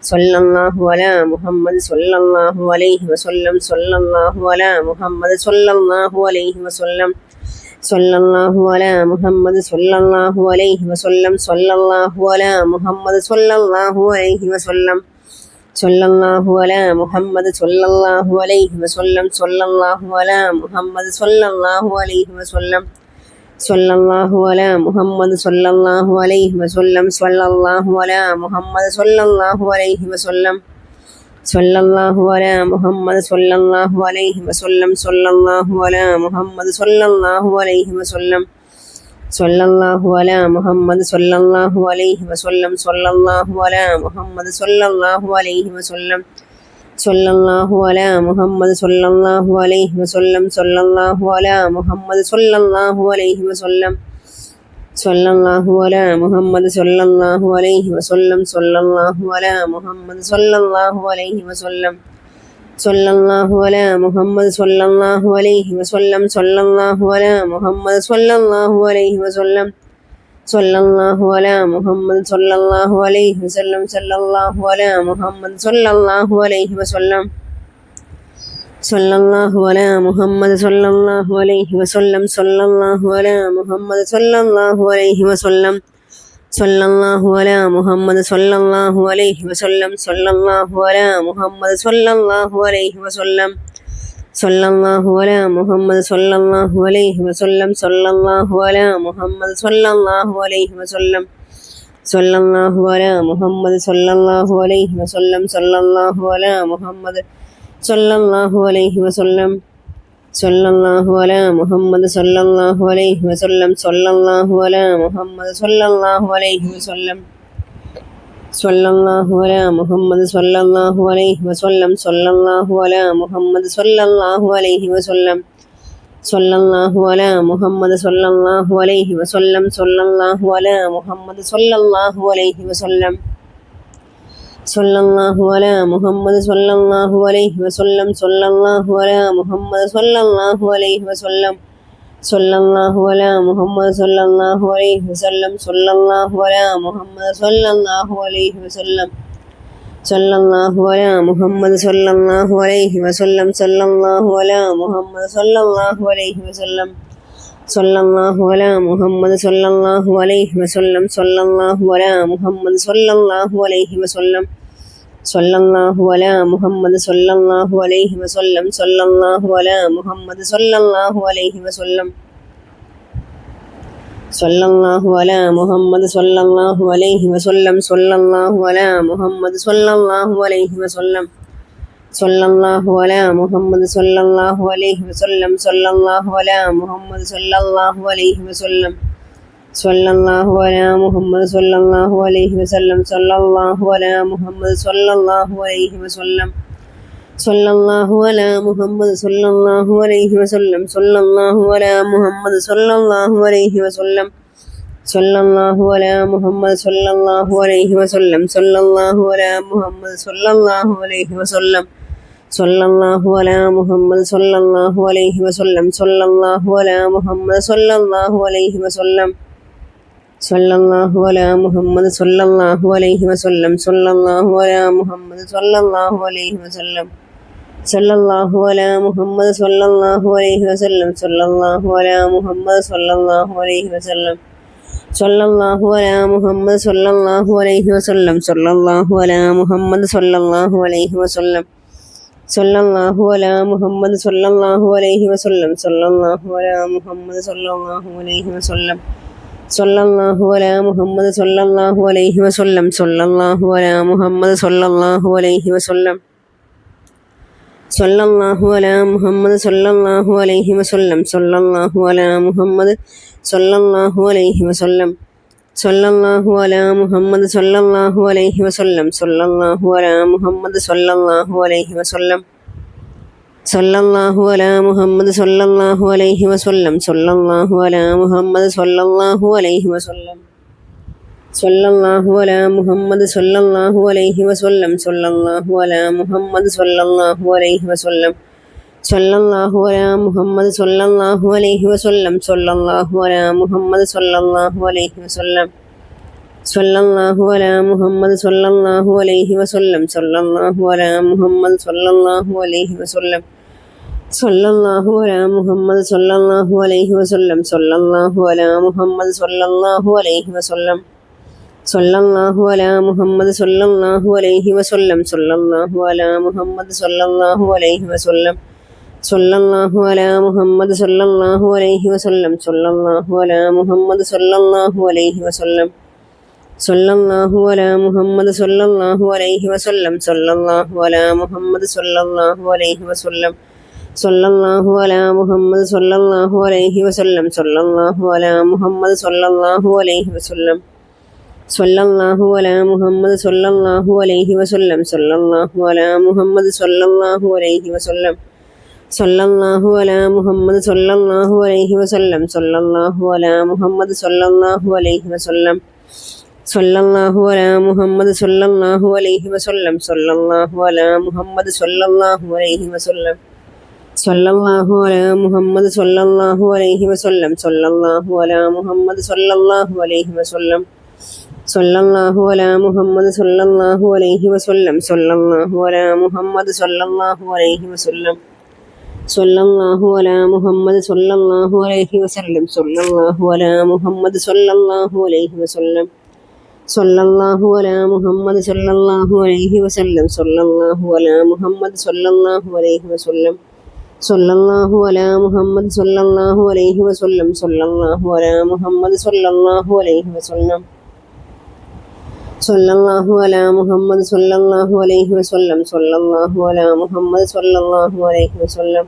A: സല്ലല്ലാഹു അലാ മുഹമ്മദ് സല്ലല്ലാഹു അലൈഹി വസല്ലം സല്ലല്ലാഹു അലാ മുഹമ്മദ് സല്ലല്ലാഹു അലൈഹി വസല്ലം സല്ലല്ലാഹു അലാ മുഹമ്മദ് സല്ലല്ലാഹു അലൈഹി വസല്ലം സല്ലല്ലാഹു അലാ മുഹമ്മദ് സല്ലല്ലാഹു അലൈഹി വസല്ലം സല്ലല്ലാഹു അലാ മുഹമ്മദ് സല്ലല്ലാഹു അലൈഹി വസല്ലം സല്ലല്ലാഹു അലാ മുഹമ്മദ് സല്ലല്ലാഹു അലൈഹി വസല്ലം സല്ലല്ലാഹു അലാ മുഹമ്മദ് സല്ലല്ലാഹു അലൈഹി വസല്ലം സല്ലല്ലാഹു അലാ മുഹമ്മദ് സല്ലല്ലാഹു അലൈഹി വസല്ലം സല്ലല്ലാഹു അലാ മുഹമ്മദ് സല്ലല്ലാഹു അലൈഹി വസല്ലം സല്ലല്ലാഹു അലാ മുഹമ്മദ് സല്ലല്ലാഹു അലൈഹി വസല്ലം സല്ലല്ലാഹു അലാ മുഹമ്മദ് സല്ലല്ലാഹു അലൈഹി വസല്ലം സല്ലല്ലാഹു അലാ മുഹമ്മദ് സല്ലല്ലാഹു അലൈഹി വസല്ലം സല്ലല്ലാഹു അലാ മുഹമ്മദ് സല്ലല്ലാഹു അലൈഹി വസല്ലം സല്ലല്ലാഹു അലാ മുഹമ്മദ് സല്ലല്ലാഹു അലൈഹി വസല്ലം സല്ലല്ലാഹു അലാ മുഹമ്മദ് സല്ലല്ലാഹു അലൈഹി വസല്ലം സല്ലല്ലാഹു അലാ മുഹമ്മദ് സല്ലല്ലാഹു അലൈഹി വസല്ലം സല്ലല്ലാഹു അലാ മുഹമ്മദ് സല്ലല്ലാഹു അലൈഹി വസല്ലം സല്ലല്ലാഹു അലാ മുഹമ്മദ് സല്ലല്ലാഹു അലൈഹി വസല്ലം സല്ലല്ലാഹു അലാ മുഹമ്മദ് സല്ലല്ലാഹു അലൈഹി വസല്ലം സല്ലല്ലാഹു അലാ മുഹമ്മദ് സല്ലല്ലാഹു അലൈഹി വസല്ലം സല്ലല്ലാഹു അലാ മുഹമ്മദ് സല്ലല്ലാഹു അലൈഹി വസല്ലം സല്ലല്ലാഹു അലാ മുഹമ്മദ് സല്ലല്ലാഹു അലൈഹി വസല്ലം സല്ലല്ലാഹു അലാ മുഹമ്മദ് സല്ലല്ലാഹു അലൈഹി വസല്ലം സല്ലല്ലാഹു അലാ മുഹമ്മദ് സല്ലല്ലാഹു അലൈഹി വസല്ലം സല്ലല്ലാഹു അലാ മുഹമ്മദ് സല്ലല്ലാഹു അലൈഹി വസല്ലം സല്ലല്ലാഹു അലാ മുഹമ്മദ് സല്ലല്ലാഹു അലൈഹി വസല്ലം സല്ലല്ലാഹു അലാ മുഹമ്മദ് സല്ലല്ലാഹു അലൈഹി വസല്ലം സല്ലല്ലാഹു അലാ മുഹമ്മദ് സല്ലല്ലാഹു അലൈഹി വസല്ലം സല്ലല്ലാഹു അലാ മുഹമ്മദ് സല്ലല്ലാഹു അലൈഹി വസല്ലം സല്ലല്ലാഹു അലാ മുഹമ്മദ് സല്ലല്ലാഹു അലൈഹി വസല്ലം സല്ലല്ലാഹു അലാ മുഹമ്മദ് സല്ലല്ലാഹു അലൈഹി വസല്ലം സല്ലല്ലാഹു അലാ മുഹമ്മദ് സല്ലല്ലാഹു അലൈഹി വസല്ലം സല്ലല്ലാഹു അലാ മുഹമ്മദ് സല്ലല്ലാഹു അലൈഹി വസല്ലം സല്ലല്ലാഹു അലാ മുഹമ്മദ് സല്ലല്ലാഹു അലൈഹി വസല്ലം സല്ലല്ലാഹു അലാ മുഹമ്മദ് സല്ലല്ലാഹു അലൈഹി വസല്ലം സല്ലല്ലാഹു അലാ മുഹമ്മദ് സല്ലല്ലാഹു അലൈഹി വസല്ലം സല്ലല്ലാഹു അലാ മുഹമ്മദ് സല്ലല്ലാഹു അലൈഹി വസല്ലം സല്ലല്ലാഹു അലാ മുഹമ്മദ് സല്ലല്ലാഹു അലൈഹി വസല്ലം സല്ലല്ലാഹു അലാ മുഹമ്മദ് സല്ലല്ലാഹു അലൈഹി വസല്ലം സല്ലല്ലാഹു അലാ മുഹമ്മദ് സല്ലല്ലാഹു അലൈഹി വസല്ലം സല്ലല്ലാഹു അലാ മുഹമ്മദ് സല്ലല്ലാഹു അലൈഹി വസല്ലം സല്ലല്ലാഹു അലാ മുഹമ്മദ് സല്ലല്ലാഹു അലൈഹി വസല്ലം സല്ലല്ലാഹു അലാ മുഹമ്മദ് സല്ലല്ലാഹു അലൈഹി വസല്ലം സല്ലല്ലാഹു അലാ മുഹമ്മദ് സല്ലല്ലാഹു അലൈഹി വസല്ലം സല്ലല്ലാഹു അലാ മുഹമ്മദ് സല്ലല്ലാഹു അലൈഹി വസല്ലം സല്ലല്ലാഹു അലാ മുഹമ്മദ് സല്ലല്ലാഹു അലൈഹി വസല്ലം സല്ലല്ലാഹു അലാ മുഹമ്മദ് സല്ലല്ലാഹു അലൈഹി വസല്ലം സല്ലല്ലാഹു അലാ മുഹമ്മദ് സല്ലല്ലാഹു അലൈഹി വസല്ലം സല്ലല്ലാഹു അലാ മുഹമ്മദ് സല്ലല്ലാഹു അലൈഹി വസല്ലം സല്ലല്ലാഹു അലാ മുഹമ്മദ് സല്ലല്ലാഹു അലൈഹി വസല്ലം സല്ലല്ലാഹു അലാ മുഹമ്മദ് സല്ലല്ലാഹു അലൈഹി വസല്ലം സല്ലല്ലാഹു അലാ മുഹമ്മദ് സല്ലല്ലാഹു അലൈഹി വസല്ലം സല്ലല്ലാഹു അലാ മുഹമ്മദ് സല്ലല്ലാഹു അലൈഹി വസല്ലം സല്ലല്ലാഹു അലാ മുഹമ്മദ് സല്ലല്ലാഹു അലൈഹി വസല്ലം സല്ലല്ലാഹു അലാ മുഹമ്മദ് സല്ലല്ലാഹു അലൈഹി വസല്ലം സല്ലല്ലാഹു അലാ മുഹമ്മദ് സല്ലല്ലാഹു അലൈഹി വസല്ലം സല്ലല്ലാഹു അലാ മുഹമ്മദ് സല്ലല്ലാഹു അലൈഹി വസല്ലം സല്ലല്ലാഹു അലാ മുഹമ്മദ് സല്ലല്ലാഹു അലൈഹി വസല്ലം സല്ലല്ലാഹു അലാ മുഹമ്മദ് സല്ലല്ലാഹു അലൈഹി വസല്ലം സല്ലല്ലാഹു അലാ മുഹമ്മദ് സല്ലല്ലാഹു അലൈഹി വസല്ലം സല്ലല്ലാഹു അലാ മുഹമ്മദ് സല്ലല്ലാഹു അലൈഹി വസല്ലം സല്ലല്ലാഹു അലാ മുഹമ്മദ് സല്ലല്ലാഹു അലൈഹി വസല്ലം സല്ലല്ലാഹു അലാ മുഹമ്മദ് സല്ലല്ലാഹു അലൈഹി വസല്ലം സല്ലല്ലാഹു അലാ മുഹമ്മദ് സല്ലല്ലാഹു അലൈഹി വസല്ലം സല്ലല്ലാഹു അലാ മുഹമ്മദ് സല്ലല്ലാഹു അലൈഹി വസല്ലം സല്ലല്ലാഹു അലാ മുഹമ്മദ് സല്ലല്ലാഹു അലൈഹി വസല്ലം സല്ലല്ലാഹു അലാ മുഹമ്മദ് സല്ലല്ലാഹു അലൈഹി വസല്ലം സല്ലല്ലാഹു അലാ മുഹമ്മദ് സല്ലല്ലാഹു അലൈഹി വസല്ലം സല്ലല്ലാഹു അലാ മുഹമ്മദ് സല്ലല്ലാഹു അലൈഹി വസല്ലം സല്ലല്ലാഹു അലാ മുഹമ്മദ് സല്ലല്ലാഹു അലൈഹി വസല്ലം സല്ലല്ലാഹു അലാ മുഹമ്മദ് സല്ലല്ലാഹു അലൈഹി വസല്ലം സല്ലല്ലാഹു അലാ മുഹമ്മദ് സല്ലല്ലാഹു അലൈഹി വസല്ലം സല്ലല്ലാഹു അലാ മുഹമ്മദ് സല്ലല്ലാഹു അലൈഹി വസല്ലം സല്ലല്ലാഹു അലാ മുഹമ്മദ് സല്ലല്ലാഹു അലൈഹി വസല്ലം സല്ലല്ലാഹു അലാ മുഹമ്മദ് സല്ലല്ലാഹു അലൈഹി വസല്ലം സല്ലല്ലാഹു അലാ മുഹമ്മദ് സല്ലല്ലാഹു അലൈഹി വസല്ലം സല്ലല്ലാഹു അലാ മുഹമ്മദ് സല്ലല്ലാഹു അലൈഹി വസല്ലം സല്ലല്ലാഹു അലാ മുഹമ്മദ് സല്ലല്ലാഹു അലൈഹി വസല്ലം സല്ലല്ലാഹു അലാ മുഹമ്മദ് സല്ലല്ലാഹു അലൈഹി വസല്ലം സല്ലല്ലാഹു അലാ മുഹമ്മദ് സല്ലല്ലാഹു അലൈഹി വസല്ലം സല്ലല്ലാഹു അലാ മുഹമ്മദ് സല്ലല്ലാഹു അലൈഹി വസല്ലം സല്ലല്ലാഹു അലാ മുഹമ്മദ് സല്ലല്ലാഹു അലൈഹി വസല്ലം സല്ലല്ലാഹു അലാ മുഹമ്മദ് സല്ലല്ലാഹു അലൈഹി വസല്ലം സല്ലല്ലാഹു അലാ മുഹമ്മദ് സല്ലല്ലാഹു അലൈഹി വസല്ലം സല്ലല്ലാഹു അലാ മുഹമ്മദ് സല്ലല്ലാഹു അലൈഹി വസല്ലം സല്ലല്ലാഹു അലാ മുഹമ്മദ് സല്ലല്ലാഹു അലൈഹി വസല്ലം സല്ലല്ലാഹു അലാ മുഹമ്മദ് സല്ലല്ലാഹു അലൈഹി വസല്ലം സല്ലല്ലാഹു അലാ മുഹമ്മദ് സല്ലല്ലാഹു അലൈഹി വസല്ലം സല്ലല്ലാഹു അലാ മുഹമ്മദ് സല്ലല്ലാഹു അലൈഹി വസല്ലം സല്ലല്ലാഹു അലാ മുഹമ്മദ് സല്ലല്ലാഹു അലൈഹി വസല്ലം സല്ലല്ലാഹു അലാ മുഹമ്മദ് സല്ലല്ലാഹു അലൈഹി വസല്ലം സല്ലല്ലാഹു അലാ മുഹമ്മദ് സല്ലല്ലാഹു അലൈഹി വസല്ലം സല്ലല്ലാഹു അലാ മുഹമ്മദ് സല്ലല്ലാഹു അലൈഹി വസല്ലം സല്ലല്ലാഹു അലാ മുഹമ്മദ് സല്ലല്ലാഹു അലൈഹി വസല്ലം സല്ലല്ലാഹു അലാ മുഹമ്മദ് സല്ലല്ലാഹു അലൈഹി വസല്ലം സല്ലല്ലാഹു അലാ മുഹമ്മദ് സല്ലല്ലാഹു അലൈഹി വസല്ലം സല്ലല്ലാഹു അലാ മുഹമ്മദ് സല്ലല്ലാഹു അലൈഹി വസല്ലം സല്ലല്ലാഹു അലാ മുഹമ്മദ് സല്ലല്ലാഹു അലൈഹി വസല്ലം സല്ലല്ലാഹു അലാ മുഹമ്മദ് സല്ലല്ലാഹു അലൈഹി വസല്ലം സല്ലല്ലാഹു അലാ മുഹമ്മദ് സല്ലല്ലാഹു അലൈഹി വസല്ലം സല്ലല്ലാഹു അലാ മുഹമ്മദ് സല്ലല്ലാഹു അലൈഹി വസല്ലം സല്ലല്ലാഹു അലാ മുഹമ്മദ് സല്ലല്ലാഹു അലൈഹി വസല്ലം സല്ലല്ലാഹു അലാ മുഹമ്മദ് സല്ലല്ലാഹു അലൈഹി വസല്ലം സല്ലല്ലാഹു അലാ മുഹമ്മദ് സല്ലല്ലാഹു അലൈഹി വസല്ലം സല്ലല്ലാഹു അലാ മുഹമ്മദ് സല്ലല്ലാഹു അലൈഹി വസല്ലം സല്ലല്ലാഹു അലാ മുഹമ്മദ് സല്ലല്ലാഹു അലൈഹി വസല്ലം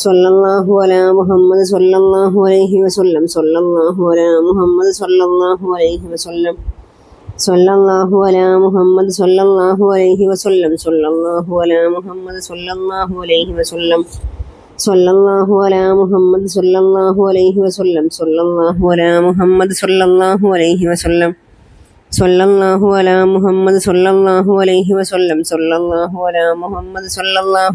A: സല്ലല്ലാഹു അലാ മുഹമ്മദ് സല്ലല്ലാഹു അലൈഹി വസല്ലം സല്ലല്ലാഹു അലാ മുഹമ്മദ് സല്ലല്ലാഹു അലൈഹി വസല്ലം സല്ലല്ലാഹു അലാ മുഹമ്മദ് സല്ലല്ലാഹു അലൈഹി വസല്ലം സല്ലല്ലാഹു അലാ മുഹമ്മദ് സല്ലല്ലാഹു അലൈഹി വസല്ലം സല്ലല്ലാഹു അലാ മുഹമ്മദ് സല്ലല്ലാഹു അലൈഹി വസല്ലം സല്ലല്ലാഹു അലാ മുഹമ്മദ് സല്ലല്ലാഹു അലൈഹി വസല്ലം സല്ലല്ലാഹു അലാ മുഹമ്മദ് സല്ലല്ലാഹു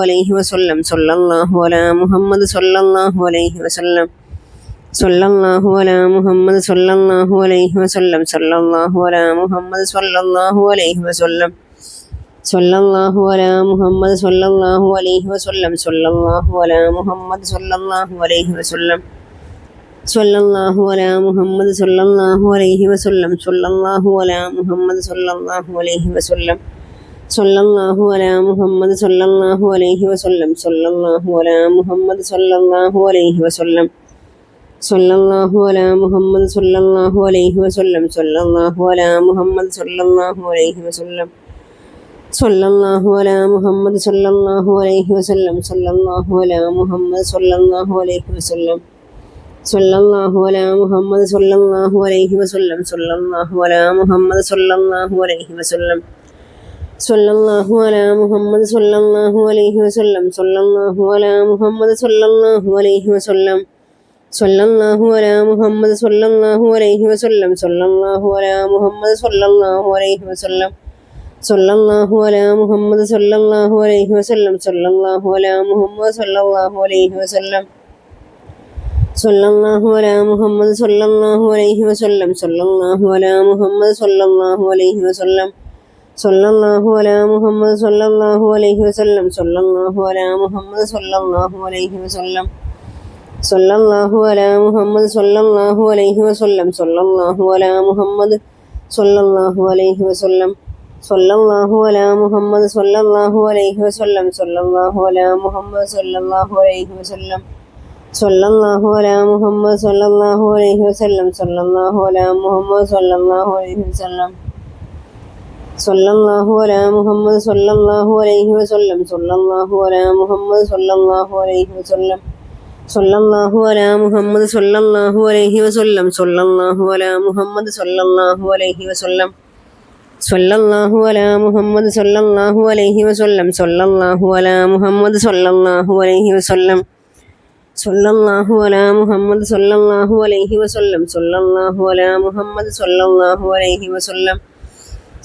A: അലൈഹി വസല്ലം സല്ലല്ലാഹു അലാ മുഹമ്മദ് സല്ലല്ലാഹു അലൈഹി വസല്ലം സല്ലല്ലാഹു അലാ മുഹമ്മദ് സല്ലല്ലാഹു അലൈഹി വസല്ലം സല്ലല്ലാഹു അലാ മുഹമ്മദ് സല്ലല്ലാഹു അലൈഹി വസല്ലം സല്ലല്ലാഹു അലാ മുഹമ്മദ് സല്ലല്ലാഹു അലൈഹി വസല്ലം സല്ലല്ലാഹു അലാ മുഹമ്മദ് സല്ലല്ലാഹു അലൈഹി വസല്ലം സല്ലല്ലാഹു അലാ മുഹമ്മദ് സല്ലല്ലാഹു അലൈഹി വസല്ലം സല്ലല്ലാഹു അലാ മുഹമ്മദ് സല്ലല്ലാഹു അലൈഹി വസല്ലം സല്ലല്ലാഹു അലാ മുഹമ്മദ് സല്ലല്ലാഹു അലൈഹി വസല്ലം സല്ലല്ലാഹു അലാ മുഹമ്മദ് സല്ലല്ലാഹു അലൈഹി വസല്ലം സല്ലല്ലാഹു അലാ മുഹമ്മദ് സല്ലല്ലാഹു അലൈഹി വസല്ലം സല്ലല്ലാഹു അലാ മുഹമ്മദ് സല്ലല്ലാഹു അലൈഹി വസല്ലം സല്ലല്ലാഹു അലാ മുഹമ്മദ് സല്ലല്ലാഹു അലൈഹി വസല്ലം സല്ലല്ലാഹു അലാ മുഹമ്മദ് സല്ലല്ലാഹു അലൈഹി വസല്ലം സല്ലല്ലാഹു അലാ മുഹമ്മദ് സല്ലല്ലാഹു അലൈഹി വസല്ലം സല്ലല്ലാഹു അലാ മുഹമ്മദ് സല്ലല്ലാഹു അലൈഹി വസല്ലം സല്ലല്ലാഹു അലാ മുഹമ്മദ് സല്ലല്ലാഹു അലൈഹി വസല്ലം സല്ലല്ലാഹു അലാ മുഹമ്മദ് സല്ലല്ലാഹു അലൈഹി വസല്ലം സല്ലല്ലാഹു അലാ മുഹമ്മദ് സല്ലല്ലാഹു അലൈഹി വസല്ലം സല്ലല്ലാഹു അലാ മുഹമ്മദ് സല്ലല്ലാഹു അലൈഹി വസല്ലം സല്ലല്ലാഹു അലാ മുഹമ്മദ് സല്ലല്ലാഹു അലൈഹി വസല്ലം സല്ലല്ലാഹു അലാ മുഹമ്മദ് സല്ലല്ലാഹു അലൈഹി വസല്ലം സല്ലല്ലാഹു അലാ മുഹമ്മദ് സല്ലല്ലാഹു അലൈഹി വസല്ലം സല്ലല്ലാഹു അലാ മുഹമ്മദ് സല്ലല്ലാഹു അലൈഹി വസല്ലം സല്ലല്ലാഹു അലാ മുഹമ്മദ് സല്ലല്ലാഹു അലൈഹി വസല്ലം സല്ലല്ലാഹു അലാ മുഹമ്മദ് സല്ലല്ലാഹു അലൈഹി വസല്ലം സല്ലല്ലാഹു അലാ മുഹമ്മദ് സല്ലല്ലാഹു അലൈഹി വസല്ലം സല്ലല്ലാഹു അലാ മുഹമ്മദ് സല്ലല്ലാഹു അലൈഹി വസല്ലം സല്ലല്ലാഹു അലാ മുഹമ്മദ് സല്ലല്ലാഹു അലൈഹി വസല്ലം സല്ലല്ലാഹു അലാ മുഹമ്മദ് സല്ലല്ലാഹു അലൈഹി വസല്ലം സല്ലല്ലാഹു അലാ മുഹമ്മദ് സല്ലല്ലാഹു അലൈഹി വസല്ലം സല്ലല്ലാഹു അലാ മുഹമ്മദ് സല്ലല്ലാഹു അലൈഹി വസല്ലം സല്ലല്ലാഹു അലാ മുഹമ്മദ് സല്ലല്ലാഹു അലൈഹി വസല്ലം സല്ലല്ലാഹു അലാ മുഹമ്മദ് സല്ലല്ലാഹു അലൈഹി വസല്ലം സല്ലല്ലാഹു അലാ മുഹമ്മദ് സല്ലല്ലാഹു അലൈഹി വസല്ലം സല്ലല്ലാഹു അലാ മുഹമ്മദ് സല്ലല്ലാഹു അലൈഹി വസല്ലം സല്ലല്ലാഹു അലാ മുഹമ്മദ് സല്ലല്ലാഹു അലൈഹി വസല്ലം സല്ലല്ലാഹു അലാ മുഹമ്മദ് സല്ലല്ലാഹു അലൈഹി വസല്ലം സല്ലല്ലാഹു അലാ മുഹമ്മദ് സല്ലല്ലാഹു അലൈഹി വസല്ലം സല്ലല്ലാഹു അലാ മുഹമ്മദ് സല്ലല്ലാഹു അലൈഹി വസല്ലം സല്ലല്ലാഹു അലാ മുഹമ്മദ് സല്ലല്ലാഹു അലൈഹി വസല്ലം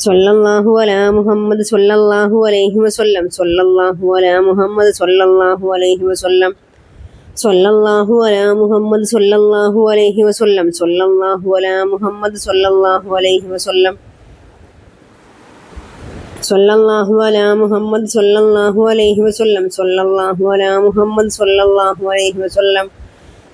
A: സല്ലല്ലാഹു അലാ മുഹമ്മദ് സല്ലല്ലാഹു അലൈഹി വസല്ലം സല്ലല്ലാഹു അലാ മുഹമ്മദ് സല്ലല്ലാഹു അലൈഹി വസല്ലം സല്ലല്ലാഹു അലാ മുഹമ്മദ് സല്ലല്ലാഹു അലൈഹി വസല്ലം സല്ലല്ലാഹു അലാ മുഹമ്മദ് സല്ലല്ലാഹു അലൈഹി വസല്ലം സല്ലല്ലാഹു അലാ മുഹമ്മദ് സല്ലല്ലാഹു അലൈഹി വസല്ലം സല്ലല്ലാഹു അലാ മുഹമ്മദ് സല്ലല്ലാഹു അലൈഹി വസല്ലം സല്ലല്ലാഹു അലാ മുഹമ്മദ് സല്ലല്ലാഹു അലൈഹി വസല്ലം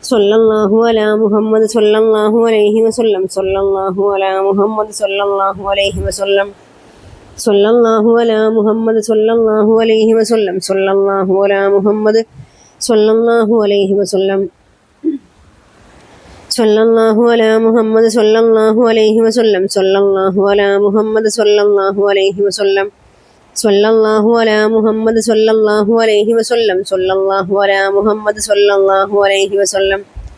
A: സല്ലല്ലാഹു അലാ മുഹമ്മദ് സല്ലല്ലാഹു അലൈഹി വസല്ലം സല്ലല്ലാഹു അലാ മുഹമ്മദ് സല്ലല്ലാഹു അലൈഹി വസല്ലം സല്ലല്ലാഹു അലാ മുഹമ്മദ് സല്ലല്ലാഹു അലൈഹി വസല്ലം സല്ലല്ലാഹു അലാ മുഹമ്മദ് സല്ലല്ലാഹു അലൈഹി വസല്ലം സല്ലല്ലാഹു അലാ മുഹമ്മദ് സല്ലല്ലാഹു അലൈഹി വസല്ലം സല്ലല്ലാഹു അലാ മുഹമ്മദ് സല്ലല്ലാഹു അലൈഹി വസല്ലം സല്ലല്ലാഹു അലാ മുഹമ്മദ് സല്ലല്ലാഹു അലൈഹി വസല്ലം സല്ലല്ലാഹു അലാ മുഹമ്മദ് സല്ലല്ലാഹു അലൈഹി വസല്ലം സല്ലല്ലാഹു അലാ മുഹമ്മദ് സല്ലല്ലാഹു അലൈഹി വസല്ലം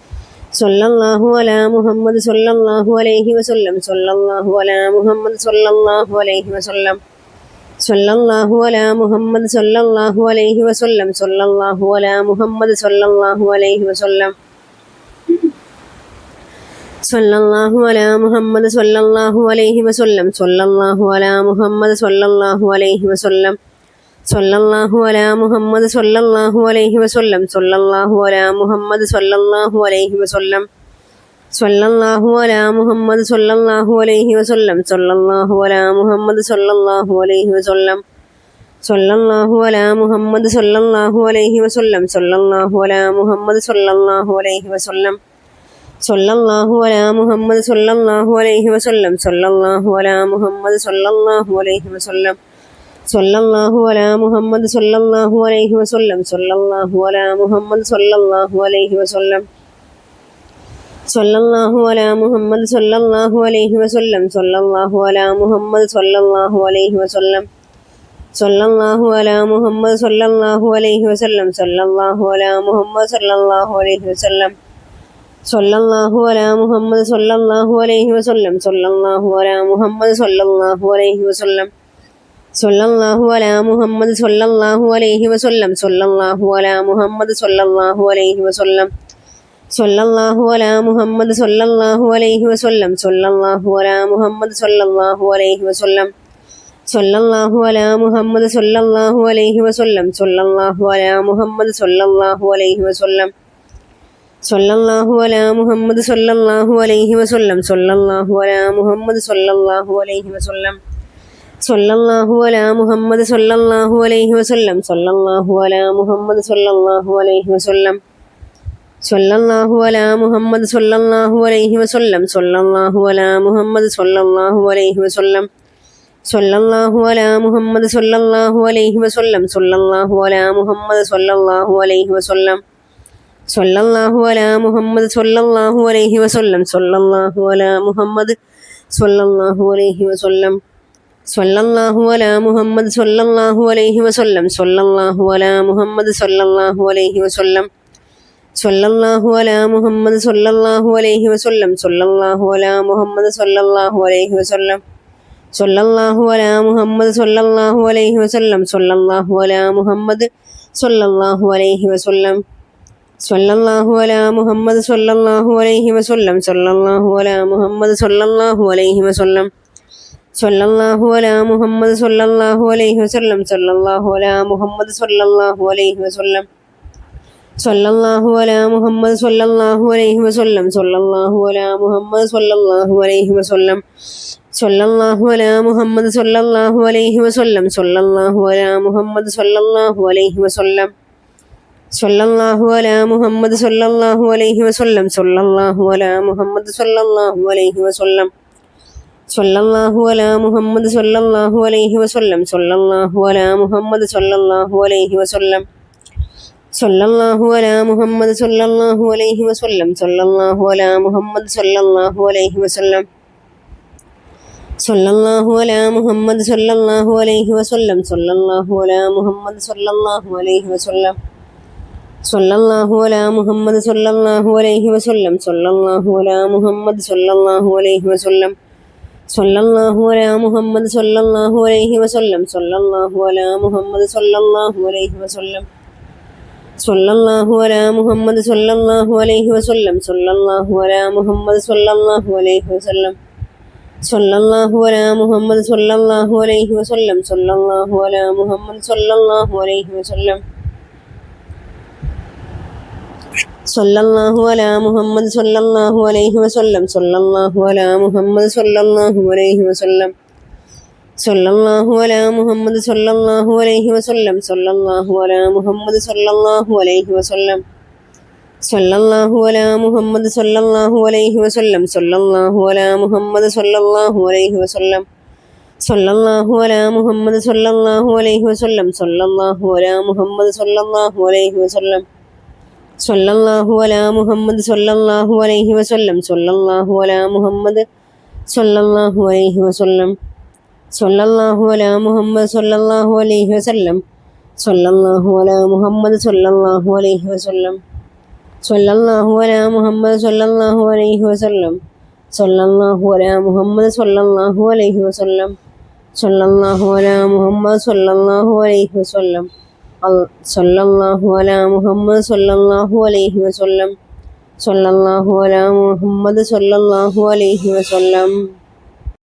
A: സല്ലല്ലാഹു അലാ മുഹമ്മദ് സല്ലല്ലാഹു അലൈഹി വസല്ലം സല്ലല്ലാഹു അലാ മുഹമ്മദ് സല്ലല്ലാഹു അലൈഹി വസല്ലം സല്ലല്ലാഹു അലാ മുഹമ്മദ് സല്ലല്ലാഹു അലൈഹി വസല്ലം സല്ലല്ലാഹു അലാ മുഹമ്മദ് സല്ലല്ലാഹു അലൈഹി വസല്ലം സല്ലല്ലാഹു അലാ മുഹമ്മദ് സല്ലല്ലാഹു അലൈഹി വസല്ലം സല്ലല്ലാഹു അലാ മുഹമ്മദ് സല്ലല്ലാഹു അലൈഹി വസല്ലം സല്ലല്ലാഹു അലാ മുഹമ്മദ് സല്ലല്ലാഹു അലൈഹി വസല്ലം സല്ലല്ലാഹു അലാ മുഹമ്മദ് സല്ലല്ലാഹു അലൈഹി വസല്ലം സല്ലല്ലാഹു അലാ മുഹമ്മദ് സല്ലല്ലാഹു അലൈഹി വസല്ലം സല്ലല്ലാഹു അലാ മുഹമ്മദ് സല്ലല്ലാഹു അലൈഹി വസല്ലം സല്ലല്ലാഹു അലാ മുഹമ്മദ് സല്ലല്ലാഹു അലൈഹി വസല്ലം സല്ലല്ലാഹു അലാ മുഹമ്മദ് സല്ലല്ലാഹു അലൈഹി വസല്ലം സല്ലല്ലാഹു അലാ മുഹമ്മദ് സല്ലല്ലാഹു അലൈഹി വസല്ലം സല്ലല്ലാഹു അലാ മുഹമ്മദ് സല്ലല്ലാഹു അലൈഹി വസല്ലം സല്ലല്ലാഹു അലാ മുഹമ്മദ് സല്ലല്ലാഹു അലൈഹി വസല്ലം സല്ലല്ലാഹു അലാ മുഹമ്മദ് സല്ലല്ലാഹു അലൈഹി വസല്ലം സല്ലല്ലാഹു അലാ മുഹമ്മദ് സല്ലല്ലാഹു അലൈഹി വസല്ലം സല്ലല്ലാഹു അലാ മുഹമ്മദ് സല്ലല്ലാഹു അലൈഹി വസല്ലം സല്ലല്ലാഹു അലാ മുഹമ്മദ് സല്ലല്ലാഹു അലൈഹി വസല്ലം സല്ലല്ലാഹു അലാ മുഹമ്മദ് സല്ലല്ലാഹു അലൈഹി വസല്ലം സല്ലല്ലാഹു അലാ മുഹമ്മദ് സല്ലല്ലാഹു അലൈഹി വസല്ലം സല്ലല്ലാഹു അലാ മുഹമ്മദ് സല്ലല്ലാഹു അലൈഹി വസല്ലം സല്ലല്ലാഹു അലാ മുഹമ്മദ് സല്ലല്ലാഹു അലൈഹി വസല്ലം സല്ലല്ലാഹു അലാ മുഹമ്മദ് സല്ലല്ലാഹു അലൈഹി വസല്ലം സല്ലല്ലാഹു അലാ മുഹമ്മദ് സല്ലല്ലാഹു അലൈഹി വസല്ലം സല്ലല്ലാഹു അലാ മുഹമ്മദ് സല്ലല്ലാഹു അലൈഹി വസല്ലം സല്ലല്ലാഹു അലാ മുഹമ്മദ് സല്ലല്ലാഹു അലൈഹി വസല്ലം സല്ലല്ലാഹു അലാ മുഹമ്മദ് സല്ലല്ലാഹു അലൈഹി വസല്ലം സല്ലല്ലാഹു അലാ മുഹമ്മദ് സല്ലല്ലാഹു അലൈഹി വസല്ലം സല്ലല്ലാഹു അലാ മുഹമ്മദ് സല്ലല്ലാഹു അലൈഹി വസല്ലം സല്ലല്ലാഹു അലാ മുഹമ്മദ് സല്ലല്ലാഹു അലൈഹി വസല്ലം സല്ലല്ലാഹു അലാ മുഹമ്മദ് സല്ലല്ലാഹു അലൈഹി വസല്ലം സല്ലല്ലാഹു അലാ മുഹമ്മദ് സല്ലല്ലാഹു അലൈഹി വസല്ലം സല്ലല്ലാഹു അലാ മുഹമ്മദ് സല്ലല്ലാഹു അലൈഹി വസല്ലം സല്ലല്ലാഹു അലാ മുഹമ്മദ് സല്ലല്ലാഹു അലൈഹി വസല്ലം സല്ലല്ലാഹു അലാ മുഹമ്മദ് സല്ലല്ലാഹു അലൈഹി വസല്ലം സല്ലല്ലാഹു അലാ മുഹമ്മദ് സല്ലല്ലാഹു അലൈഹി വസല്ലം സല്ലല്ലാഹു അലാ മുഹമ്മദ് സല്ലല്ലാഹു അലൈഹി വസല്ലം സല്ലല്ലാഹു അലാ മുഹമ്മദ് സല്ലല്ലാഹു അലൈഹി വസല്ലം സ്വല്ലല്ലാഹു അലാ മുഹമ്മദ് സ്വല്ലല്ലാഹു അലൈഹി വസല്ലം സ്വല്ലല്ലാഹു അലാ മുഹമ്മദ് സ്വല്ലല്ലാഹു അലൈഹി വസല്ലം സ്വല്ലല്ലാഹു അലാ മുഹമ്മദ് സ്വല്ലല്ലാഹു അലൈഹി വസല്ലം സ്വല്ലല്ലാഹു അലാ മുഹമ്മദ് സ്വല്ലല്ലാഹു അലൈഹി വസല്ലം സ്വല്ലല്ലാഹു അലാ മുഹമ്മദ് സ്വല്ലല്ലാഹു അലൈഹി വസല്ലം സ്വല്ലല്ലാഹു അലാ മുഹമ്മദ് സ്വല്ലല്ലാഹു അലൈഹി വസല്ലം സ്വല്ലല്ലാഹു അലാ മുഹമ്മദ് സ്വല്ലല്ലാഹു അലൈഹി വസല്ലം സ്വല്ലല്ലാഹു അലാ മുഹമ്മദ് സ്വല്ലല്ലാഹു അലൈഹി വസല്ലം സ്വല്ലല്ലാഹു അലാ മുഹമ്മദ് സ്വല്ലല്ലാഹു അലൈഹി വസല്ലം സ്വല്ലല്ലാഹു അലാ മുഹമ്മദ് സ്വല്ലല്ലാഹു അലൈഹി വസല്ലം സ്വല്ലല്ലാഹു അലാ മുഹമ്മദ് സ്വല്ലല്ലാഹു അലൈഹി വസല്ലം സ്വല്ലല്ലാഹു അലാ മുഹമ്മദ് സ്വല്ലല്ലാഹു അലൈഹി വസല്ലം സ്വല്ലല്ലാഹു അലാ മുഹമ്മദ് സ്വല്ലല്ലാഹു അലൈഹി വസല്ലം സ്വല്ലല്ലാഹു അലാ മുഹമ്മദ് സ്വല്ലല്ലാഹു അലൈഹി വസല്ലം സ്വല്ലല്ലാഹു അലാ മുഹമ്മദ് സ്വല്ലല്ലാഹു അലൈഹി വസല്ലം സ്വല്ലല്ലാഹു അലാ മുഹമ്മദ് സ്വല്ലല്ലാഹു അലൈഹി വസല്ലം സ്വല്ലല്ലാഹു അലാ മുഹമ്മദ് സ്വല്ലല്ലാഹു അലൈഹി വസല്ലം സ്വല്ലല്ലാഹു അലാ മുഹമ്മദ് സ്വല്ലല്ലാഹു അലൈഹി വസല്ലം സ്വല്ലല്ലാഹു അലാ മുഹമ്മദ് സ്വല്ലല്ലാഹു അലൈഹി വസല്ലം സ്വല്ലല്ലാഹു അലാ മുഹമ്മദ് സ്വല്ലല്ലാഹു അലൈഹി വസല്ലം സ്വല്ലല്ലാഹു അലാ മുഹമ്മദ് സ്വല്ലല്ലാഹു അലൈഹി വസല്ലം സ്വല്ലല്ലാഹു അലാ മുഹമ്മദ് സ്വല്ലല്ലാഹു അലൈഹി വസല്ലം സ്വല്ലല്ലാഹു അലാ മുഹമ്മദ് സ്വല്ലല്ലാഹു അലൈഹി വസല്ലം സ്വല്ലല്ലാഹു അലാ മുഹമ്മദ് സ്വല്ലല്ലാഹു അലൈഹി വസല്ലം സ്വല്ലല്ലാഹു അലാ മുഹമ്മദ് സ്വല്ലല്ലാഹു അലൈഹി വസല്ലം സ്വല്ലല്ലാഹു അലാ മുഹമ്മദ് സ്വല്ലല്ലാഹു അലൈഹി വസല്ലം സ്വല്ലല്ലാഹു അലാ മുഹമ്മദ് സ്വല്ലല്ലാഹു അലൈഹി വസല്ലം സ്വല്ലല്ലാഹു അലാ മുഹമ്മദ് സ്വല്ലല്ലാഹു അലൈഹി വസല്ലം സ്വല്ലല്ലാഹു അലാ മുഹമ്മദ് സ്വല്ലല്ലാഹു അലൈഹി വസല്ലം സ്വല്ലല്ലാഹു അലാ മുഹമ്മദ് സ്വല്ലല്ലാഹു അലൈഹി വസല്ലം സ്വല്ലല്ലാഹു അലാ മുഹമ്മദ് സ്വല്ലല്ലാഹു അലൈഹി വസല്ലം സ്വല്ലല്ലാഹു അലാ മുഹമ്മദ് സ്വല്ലല്ലാഹു അലൈഹി വസല്ലം സ്വല്ലല്ലാഹു അലാ മുഹമ്മദ് സ്വല്ലല്ലാഹു അലൈഹി വസല്ലം സ്വല്ലല്ലാഹു അലാ മുഹമ്മദ് സ്വല്ലല്ലാഹു അലൈഹി വസല്ലം സ്വല്ലല്ലാഹു അലാ മുഹമ്മദ് സ്വല്ലല്ലാഹു അലൈഹി വസല്ലം സ്വല്ലല്ലാഹു അലാ മുഹമ്മദ് സ്വല്ലല്ലാഹു അലൈഹി വസല്ലം സ്വല്ലല്ലാഹു അലാ മുഹമ്മദ് സ്വല്ലല്ലാഹു അലൈഹി വസല്ലം സ്വല്ലല്ലാഹു അലാ മുഹമ്മദ് സ്വല്ലല്ലാഹു അലൈഹി വസല്ലം സ്വല്ലല്ലാഹു അലാ മുഹമ്മദ് സ്വല്ലല്ലാഹു അലൈഹി വസല്ലം സ്വല്ലല്ലാഹു അലാ മുഹമ്മദ് സ്വല്ലല്ലാഹു അലൈഹി വസല്ലം സ്വല്ലല്ലാഹു അലാ മുഹമ്മദ് സ്വല്ലല്ലാഹു അലൈഹി വസല്ലം സ്വല്ലല്ലാഹു അലാ മുഹമ്മദ് സ്വല്ലല്ലാഹു അലൈഹി വസല്ലം സ്വല്ലല്ലാഹു അലാ മുഹമ്മദ് സ്വല്ലല്ലാഹു അലൈഹി വസല്ലം.